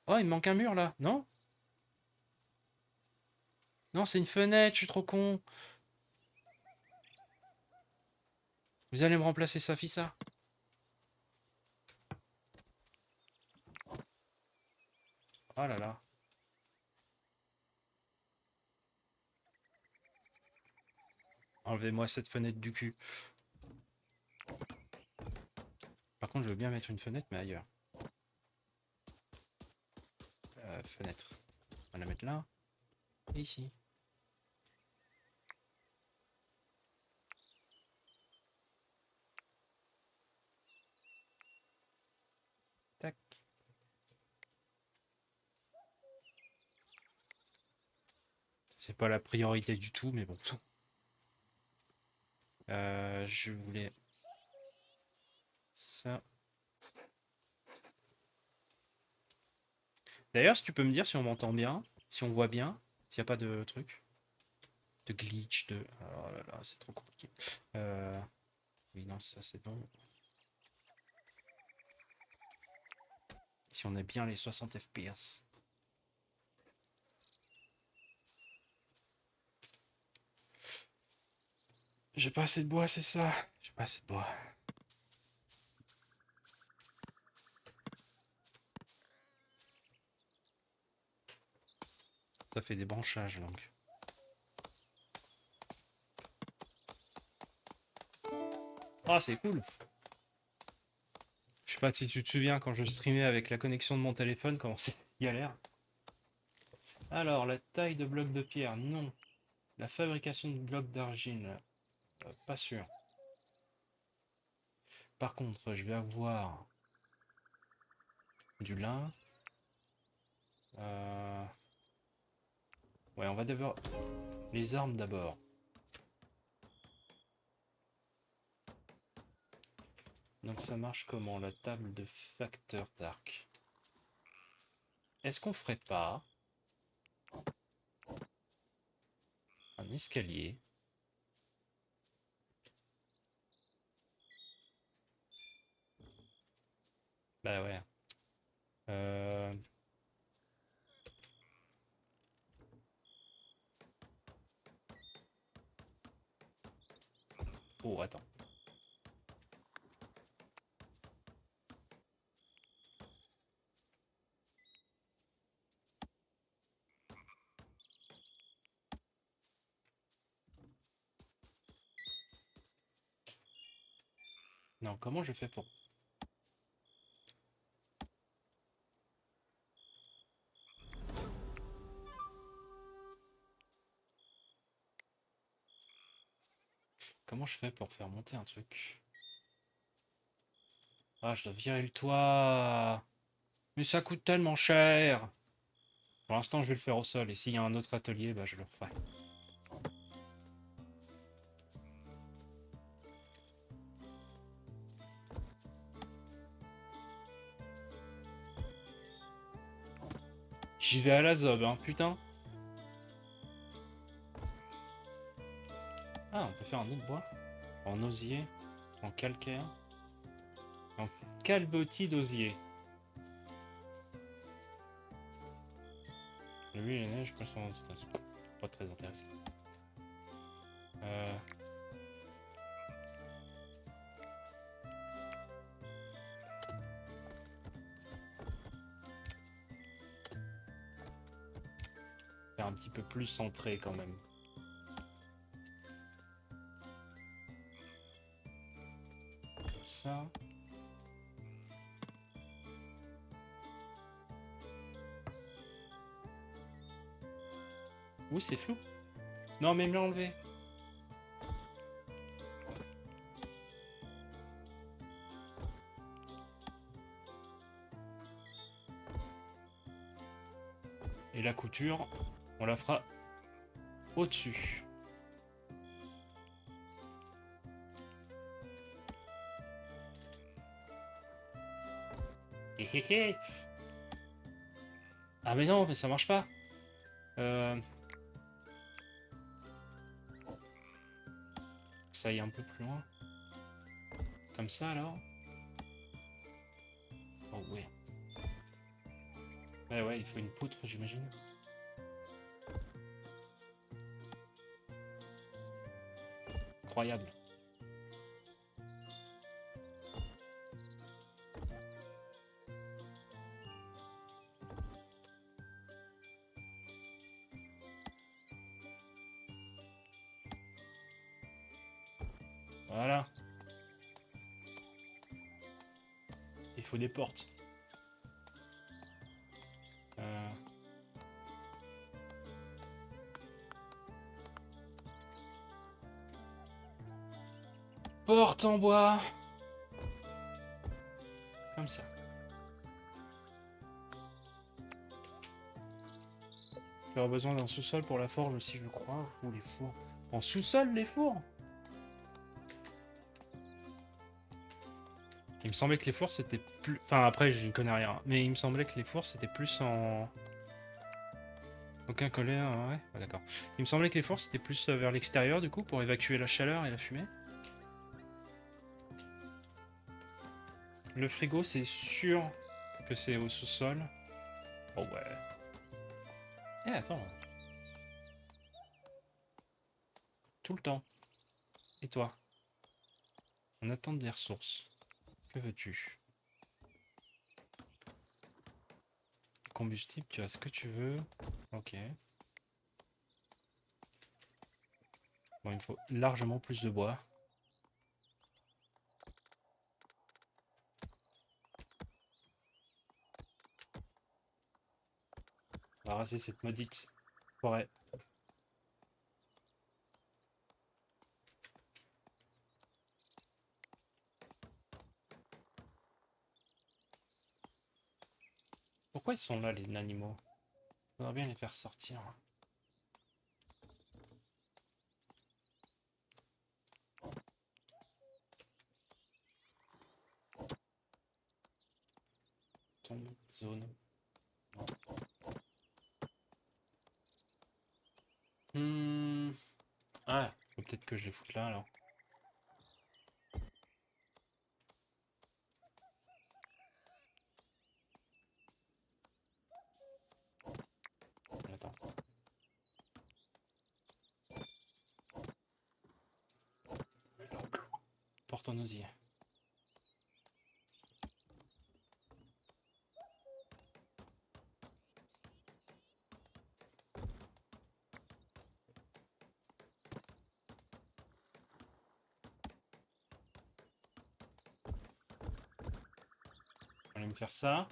Oh, il me manque un mur là, non? Non, c'est une fenêtre, je suis trop con. Vous allez me remplacer ça, fille ça. Oh là là. Enlevez-moi cette fenêtre du cul. Par contre, je veux bien mettre une fenêtre, mais ailleurs. fenêtre. On va la mettre là. Et ici. Tac. C'est pas la priorité du tout, mais bon. Je voulais... ça. D'ailleurs, si tu peux me dire si on m'entend bien, si on voit bien, s'il n'y a pas de truc, de glitch, de... Oh là là, c'est trop compliqué. Oui, non, ça c'est bon. Si on a bien les 60 FPS. J'ai pas assez de bois, c'est ça. J'ai pas assez de bois. Ça fait des branchages, donc. Ah, c'est cool. Je sais pas si tu te souviens quand je streamais avec la connexion de mon téléphone, comment c'est galère. Alors, la taille de blocs de pierre, non. La fabrication de blocs d'argile, pas sûr. Par contre, je vais avoir du lin. Ouais, on va d'abord... Les armes d'abord. Donc ça marche comment, la table de facteur d'arc? Est-ce qu'on ferait pas un escalier? Bah ouais. Euh... Oh, attends. Non, comment je fais pour... Comment je fais pour faire monter un truc? Ah, je dois virer le toit. Mais ça coûte tellement cher. Pour l'instant, je vais le faire au sol. Et s'il y a un autre atelier, bah, je le referai. J'y vais à la zob, hein, putain. Ah, on peut faire un autre bois. En osier. En calcaire. En calbotis d'osier. Lui et les neiges, je pense que pas très intéressant. Faire un petit peu plus centré quand même. Comme ça. Oui, c'est flou. Non, mais me l'a enlevé. Et la couture, on la fera au-dessus. Hé hé hé. Ah mais non, mais ça marche pas. Ça y est un peu plus loin. Comme ça alors. Oh ouais. Ouais ouais, il faut une poutre j'imagine. Incroyable. Voilà. Il faut des portes. Porte en bois. Comme ça. J'aurais besoin d'un sous-sol pour la forge aussi, je crois. Ou les fours. En sous-sol, les fours? Il me semblait que les fours c'était plus... Enfin après je n'y connais rien. Mais il me semblait que les fours c'était plus en... Aucun collet, ouais, ouais, d'accord. Il me semblait que les fours c'était plus vers l'extérieur du coup pour évacuer la chaleur et la fumée. Le frigo c'est sûr que c'est au sous-sol. Oh ouais. Eh attends. Tout le temps. Et toi? On attend des ressources. Que veux-tu? Combustible, tu as ce que tu veux. Ok. Bon, il me faut largement plus de bois. On va raser cette maudite forêt. Pourquoi ils sont là, les animaux? Faudrait bien les faire sortir. Tombe, zone. Ah, faut peut-être que je les foute là, alors. Attends. Porte en osier. On va me faire ça.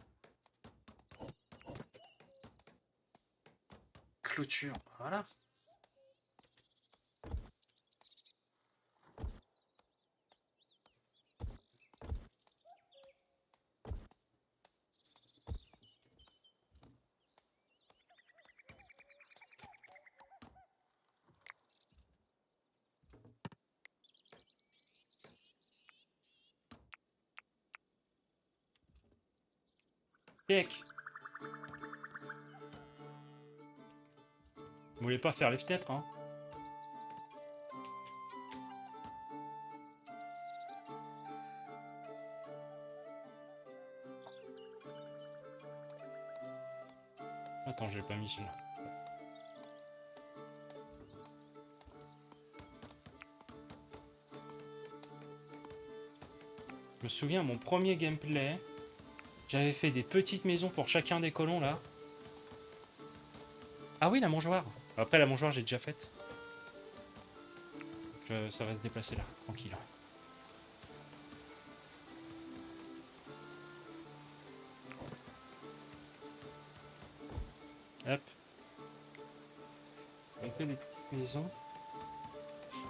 Clôture, voilà. Tac. Vous voulez pas faire les fenêtres, hein? Attends, je l'ai pas mis celui-là. Je me souviens, mon premier gameplay, j'avais fait des petites maisons pour chacun des colons, là. Ah oui, la mangeoire. Après, la mangeoire, j'ai déjà faite. Ça va se déplacer là, tranquille. Hop. On fait des petites maisons.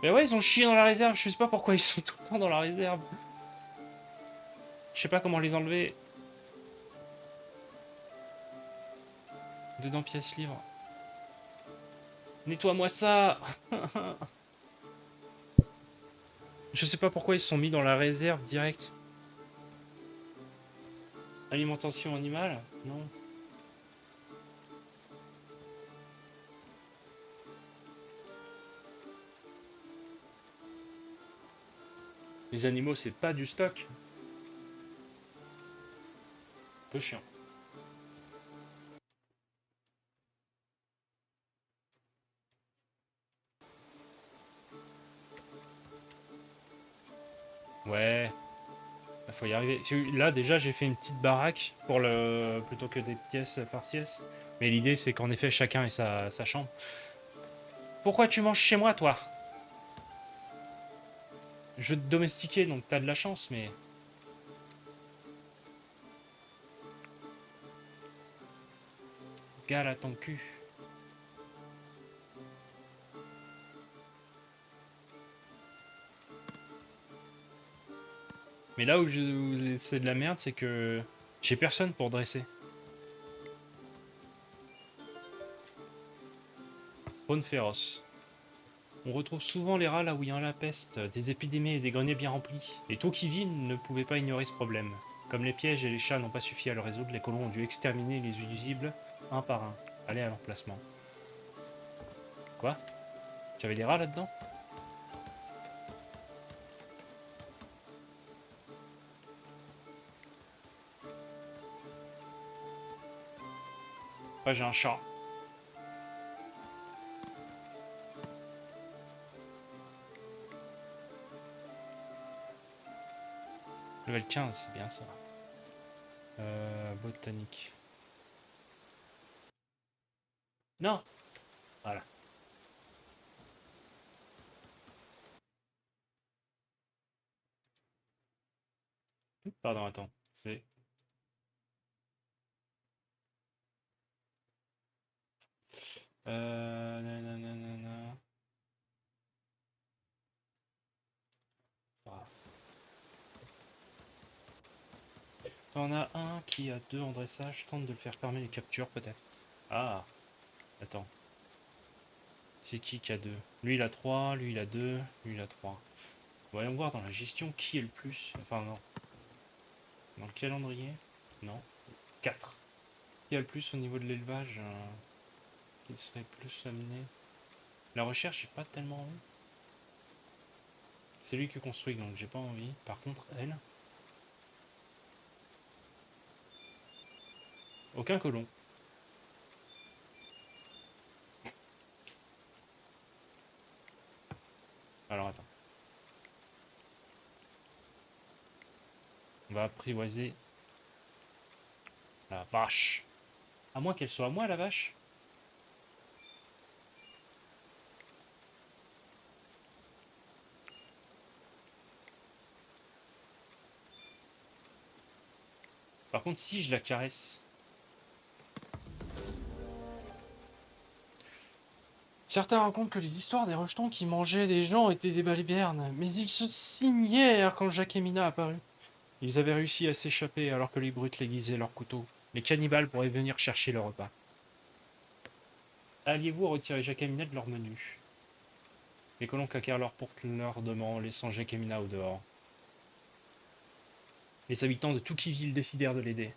Mais ouais, ils ont chié dans la réserve. Je sais pas pourquoi ils sont tout le temps dans la réserve. Je sais pas comment les enlever. Dedans, pièce livre. Nettoie-moi ça. Je sais pas pourquoi ils se sont mis dans la réserve direct. Alimentation animale? Non. Les animaux, c'est pas du stock. Un peu chiant. Ouais. Il faut y arriver. Là, déjà, j'ai fait une petite baraque pour le plutôt que des pièces par pièce. Mais l'idée, c'est qu'en effet, chacun ait sa chambre. Pourquoi tu manges chez moi, toi? Je veux te domestiquer, donc t'as de la chance, mais... Gale à ton cul. Et là où c'est de la merde, c'est que j'ai personne pour dresser. Faune féroce. On retrouve souvent les rats là où il y a la peste, des épidémies et des greniers bien remplis. Les Tocqueville ne pouvaient pas ignorer ce problème. Comme les pièges et les chats n'ont pas suffi à le résoudre, les colons ont dû exterminer les nuisibles un par un. Aller à l'emplacement. Quoi? Tu avais des rats là-dedans? Ouais, j'ai un chat. Level 15, c'est bien ça. Botanique. Non! Voilà. Pardon, attends. C'est... Nanana. Ah. T'en as un qui a 2 en dressage, tente de le faire fermer les captures peut-être. Ah, attends. C'est qui a 2? Lui il a 3, lui il a 2, lui il a 3. Voyons voir dans la gestion qui est le plus. Enfin non. Dans le calendrier? Non. 4. Qui a le plus au niveau de l'élevage? Qui serait plus amené? La recherche, j'ai pas tellement envie. C'est lui qui construit donc j'ai pas envie. Par contre, elle. Aucun colon. Alors attends. On va apprivoiser la vache. À moins qu'elle soit à moi la vache. Par contre, si je la caresse. Certains racontent que les histoires des rejetons qui mangeaient des gens étaient des balivernes, mais ils se signèrent quand Jacques et Mina apparut. Ils avaient réussi à s'échapper alors que les brutes aiguisaient leurs couteaux. Les cannibales pourraient venir chercher leur repas. Alliez-vous à retirer Jacques et Mina de leur menu? Les colons claquèrent leur porte lourdement, laissant Jacques et Mina au dehors. Les habitants de Tocqueville décidèrent de l'aider.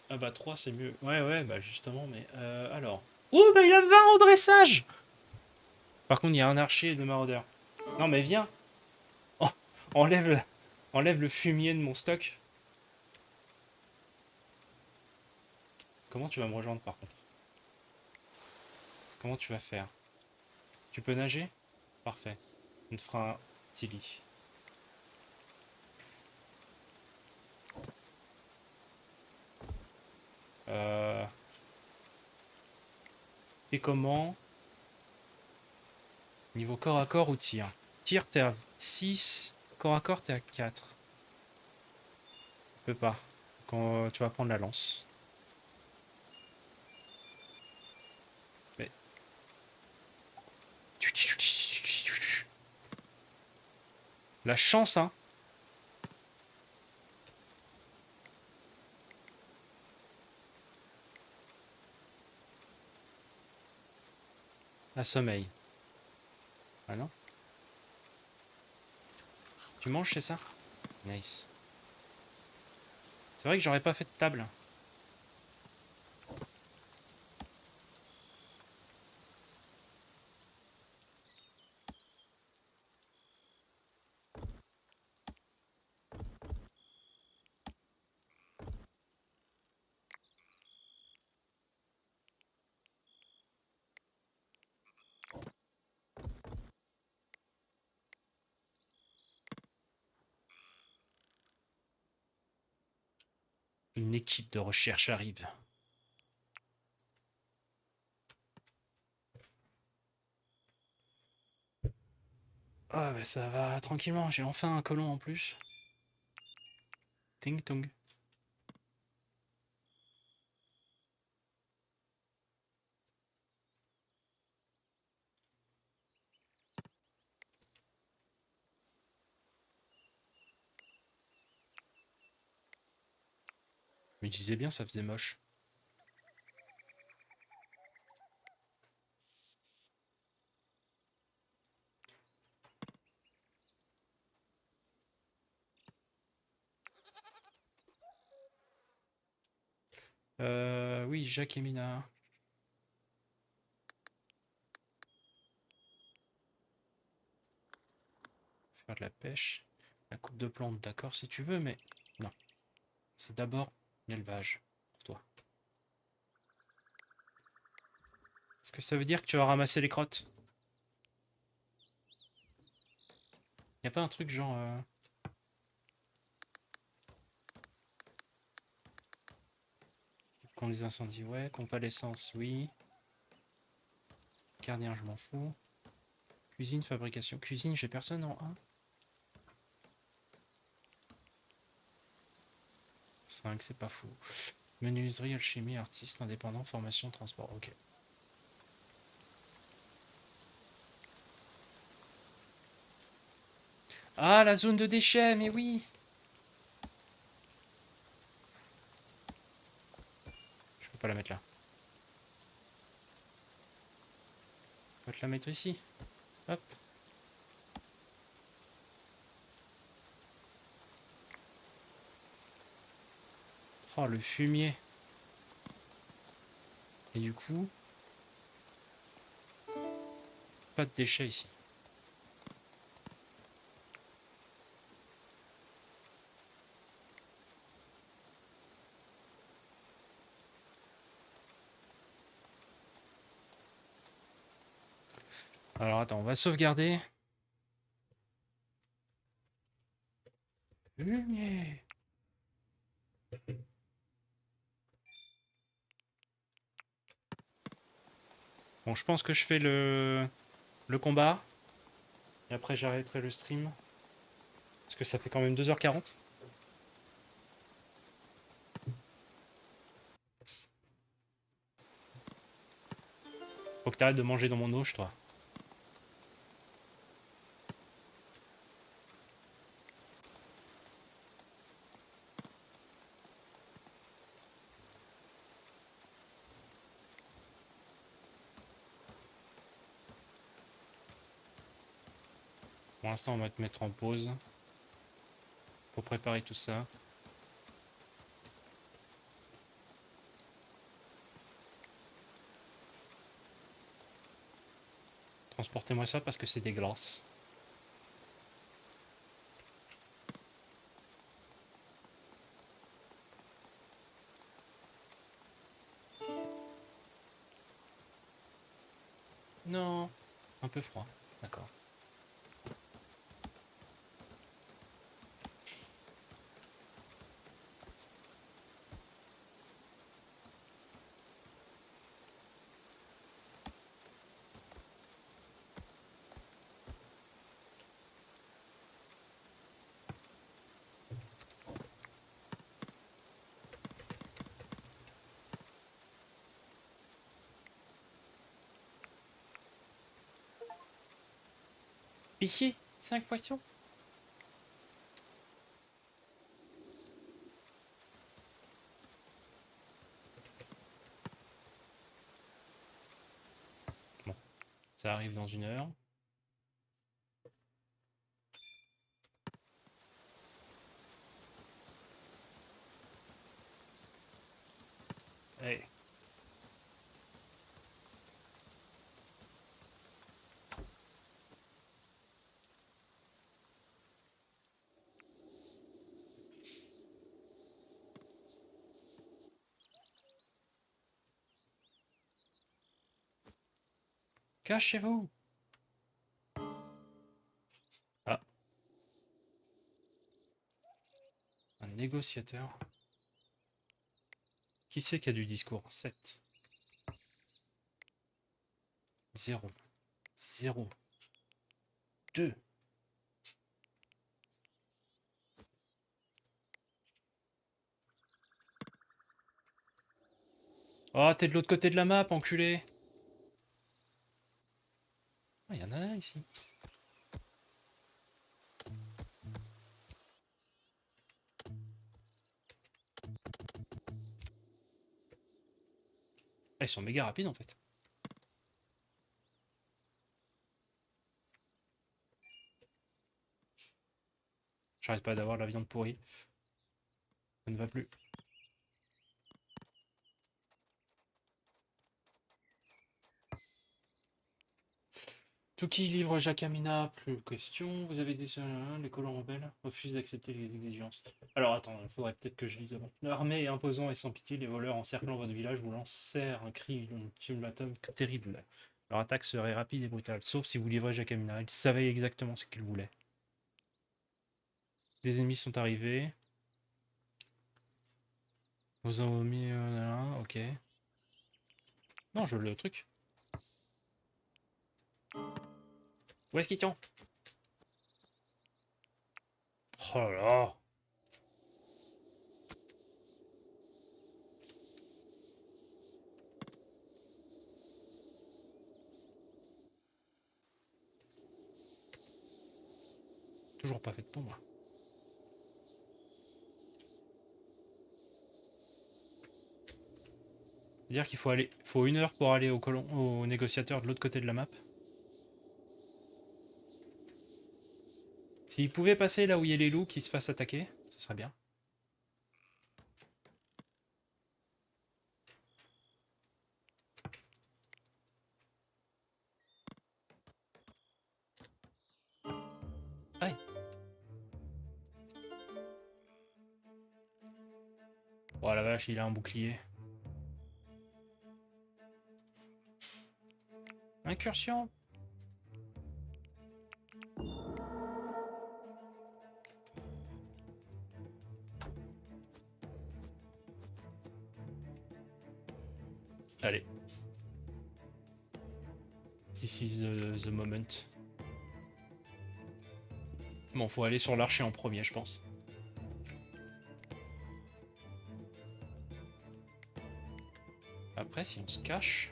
Ah bah 3 c'est mieux. Ouais, bah justement, mais alors... Oh bah il a 20 au dressage. Par contre il y a un archer et 2 maraudeurs. Non mais viens. Oh, enlève, enlève le fumier de mon stock. Comment tu vas me rejoindre par contre? Comment tu vas faire? Tu peux nager? Parfait. On te fera un Tilly. Euh... Et comment? Niveau corps à corps ou tir? Tir, t'es à 6. Corps à corps, t'es à 4. Tu peux pas. Quand tu vas prendre la lance. Mais... La chance, hein. À sommeil. Ah non? Tu manges, c'est ça? Nice. C'est vrai que j'aurais pas fait de table. Une équipe de recherche arrive. Ah bah ça va tranquillement, j'ai enfin un colon en plus. Ting tong. Je me disais bien, ça faisait moche. Oui, Jacques et Mina. Faire de la pêche. La coupe de plantes, d'accord, si tu veux, mais non. C'est d'abord l'élevage, pour toi. Est-ce que ça veut dire que tu vas ramasser les crottes? Y a pas un truc genre... Qu'on les incendies, ouais. Convalescence, oui. Gardien, je m'en fous. Cuisine, fabrication. Cuisine, j'ai personne en 1. 5, c'est pas fou. Menuiserie, alchimie, artiste, indépendant, formation, transport. Ok. Ah, la zone de déchets, mais oui! Je peux pas la mettre là. On va te la mettre ici. Hop. Oh, le fumier. Et du coup, pas de déchets ici. Alors attends, on va sauvegarder. Fumier. Bon, je pense que je fais le combat. Et après, j'arrêterai le stream. Parce que ça fait quand même 2h40. Faut que t'arrêtes de manger dans mon auge, toi. Pour l'instant, on va te mettre en pause. Pour préparer tout ça. Transportez-moi ça parce que c'est dégueulasse. Non. Un peu froid. D'accord. Pichier 5 poissons. Bon. Ça arrive dans 1 heure. Allez. Cachez-vous. Ah. Un négociateur. Qui c'est qui a du discours? 7. 0. 0. 2. Oh, t'es de l'autre côté de la map, enculé. Ah, y en a un ici. Ah, ils sont méga rapides en fait. J'arrête pas d'avoir la viande pourrie. Ça ne va plus. Touki livre Jacamina, plus question. Vous avez déjà les colons rebelles refusent d'accepter les exigences. Alors attends, il faudrait peut-être que je lise avant. L'armée est imposant et sans pitié, les voleurs encerclant votre village vous lancèrent un cri ultimatum terrible. Leur attaque serait rapide et brutale, sauf si vous livrez Jacamina. Ils savaient exactement ce qu'ils voulaient. Des ennemis sont arrivés. Vous en avez mis un, ok. Non, je veux le truc. Où est-ce qu'il tient? Oh là là. Toujours pas fait pour moi. C'est-à-dire qu'il faut 1 heure pour aller au négociateur de l'autre côté de la map. S'il pouvait passer là où il y a les loups qui se fassent attaquer, ce serait bien. Aïe. Oh la vache, il a un bouclier. Incursion. Allez. This is the moment. Bon, faut aller sur l'archer en premier, je pense. Après, si on se cache...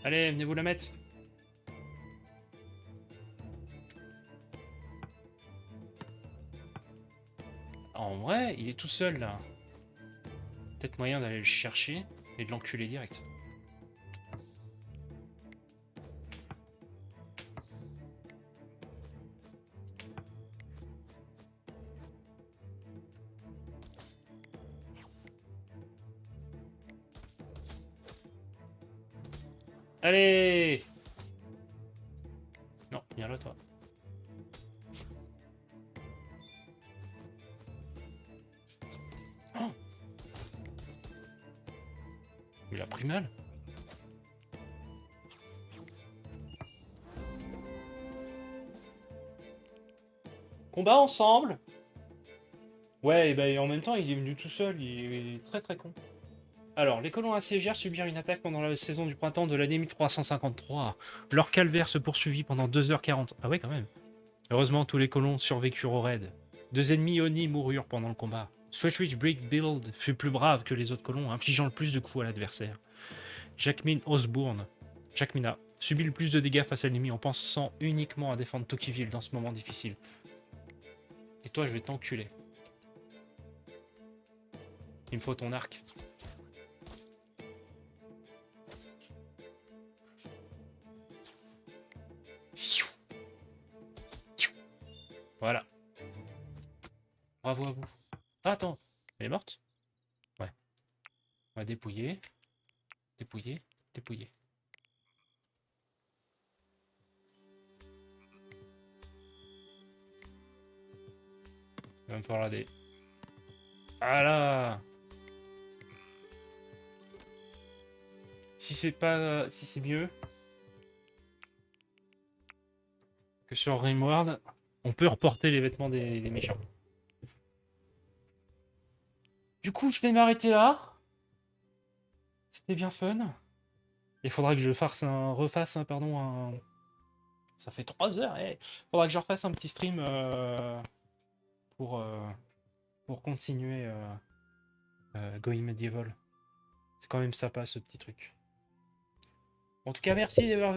Allez, venez vous la mettre. En vrai, il est tout seul là. Peut-être moyen d'aller le chercher et de l'enculer direct. Allez! Non, viens là toi. Oh, il a pris mal. Combat ensemble. Ouais, et ben en même temps, il est venu tout seul, il est très très con. Alors, les colons assiégés subirent une attaque pendant la saison du printemps de l'année 1353. Leur calvaire se poursuivit pendant 2h40. Ah ouais, quand même. Heureusement, tous les colons survécurent au raid. 2 ennemis Oni moururent pendant le combat. Sweatridge Brick Build fut plus brave que les autres colons, infligeant le plus de coups à l'adversaire. Jackmin Osbourne, Jackmina, subit le plus de dégâts face à l'ennemi en pensant uniquement à défendre Tokiville dans ce moment difficile. Et toi, je vais t'enculer. Il me faut ton arc. Voilà. Bravo à vous. Ah, attends, elle est morte? Ouais. On va dépouiller. Dépouiller. Dépouiller. Il va me falloir des... Ah là! Si c'est pas... Si c'est mieux que sur Rimworld, on peut reporter les vêtements des méchants. Du coup, je vais m'arrêter là. C'était bien fun. Il faudra que je refasse un... Ça fait 3 heures, eh. Faudra que je refasse un petit stream pour, euh, pour continuer Going Medieval. C'est quand même sympa ce petit truc. En tout cas, merci d'avoir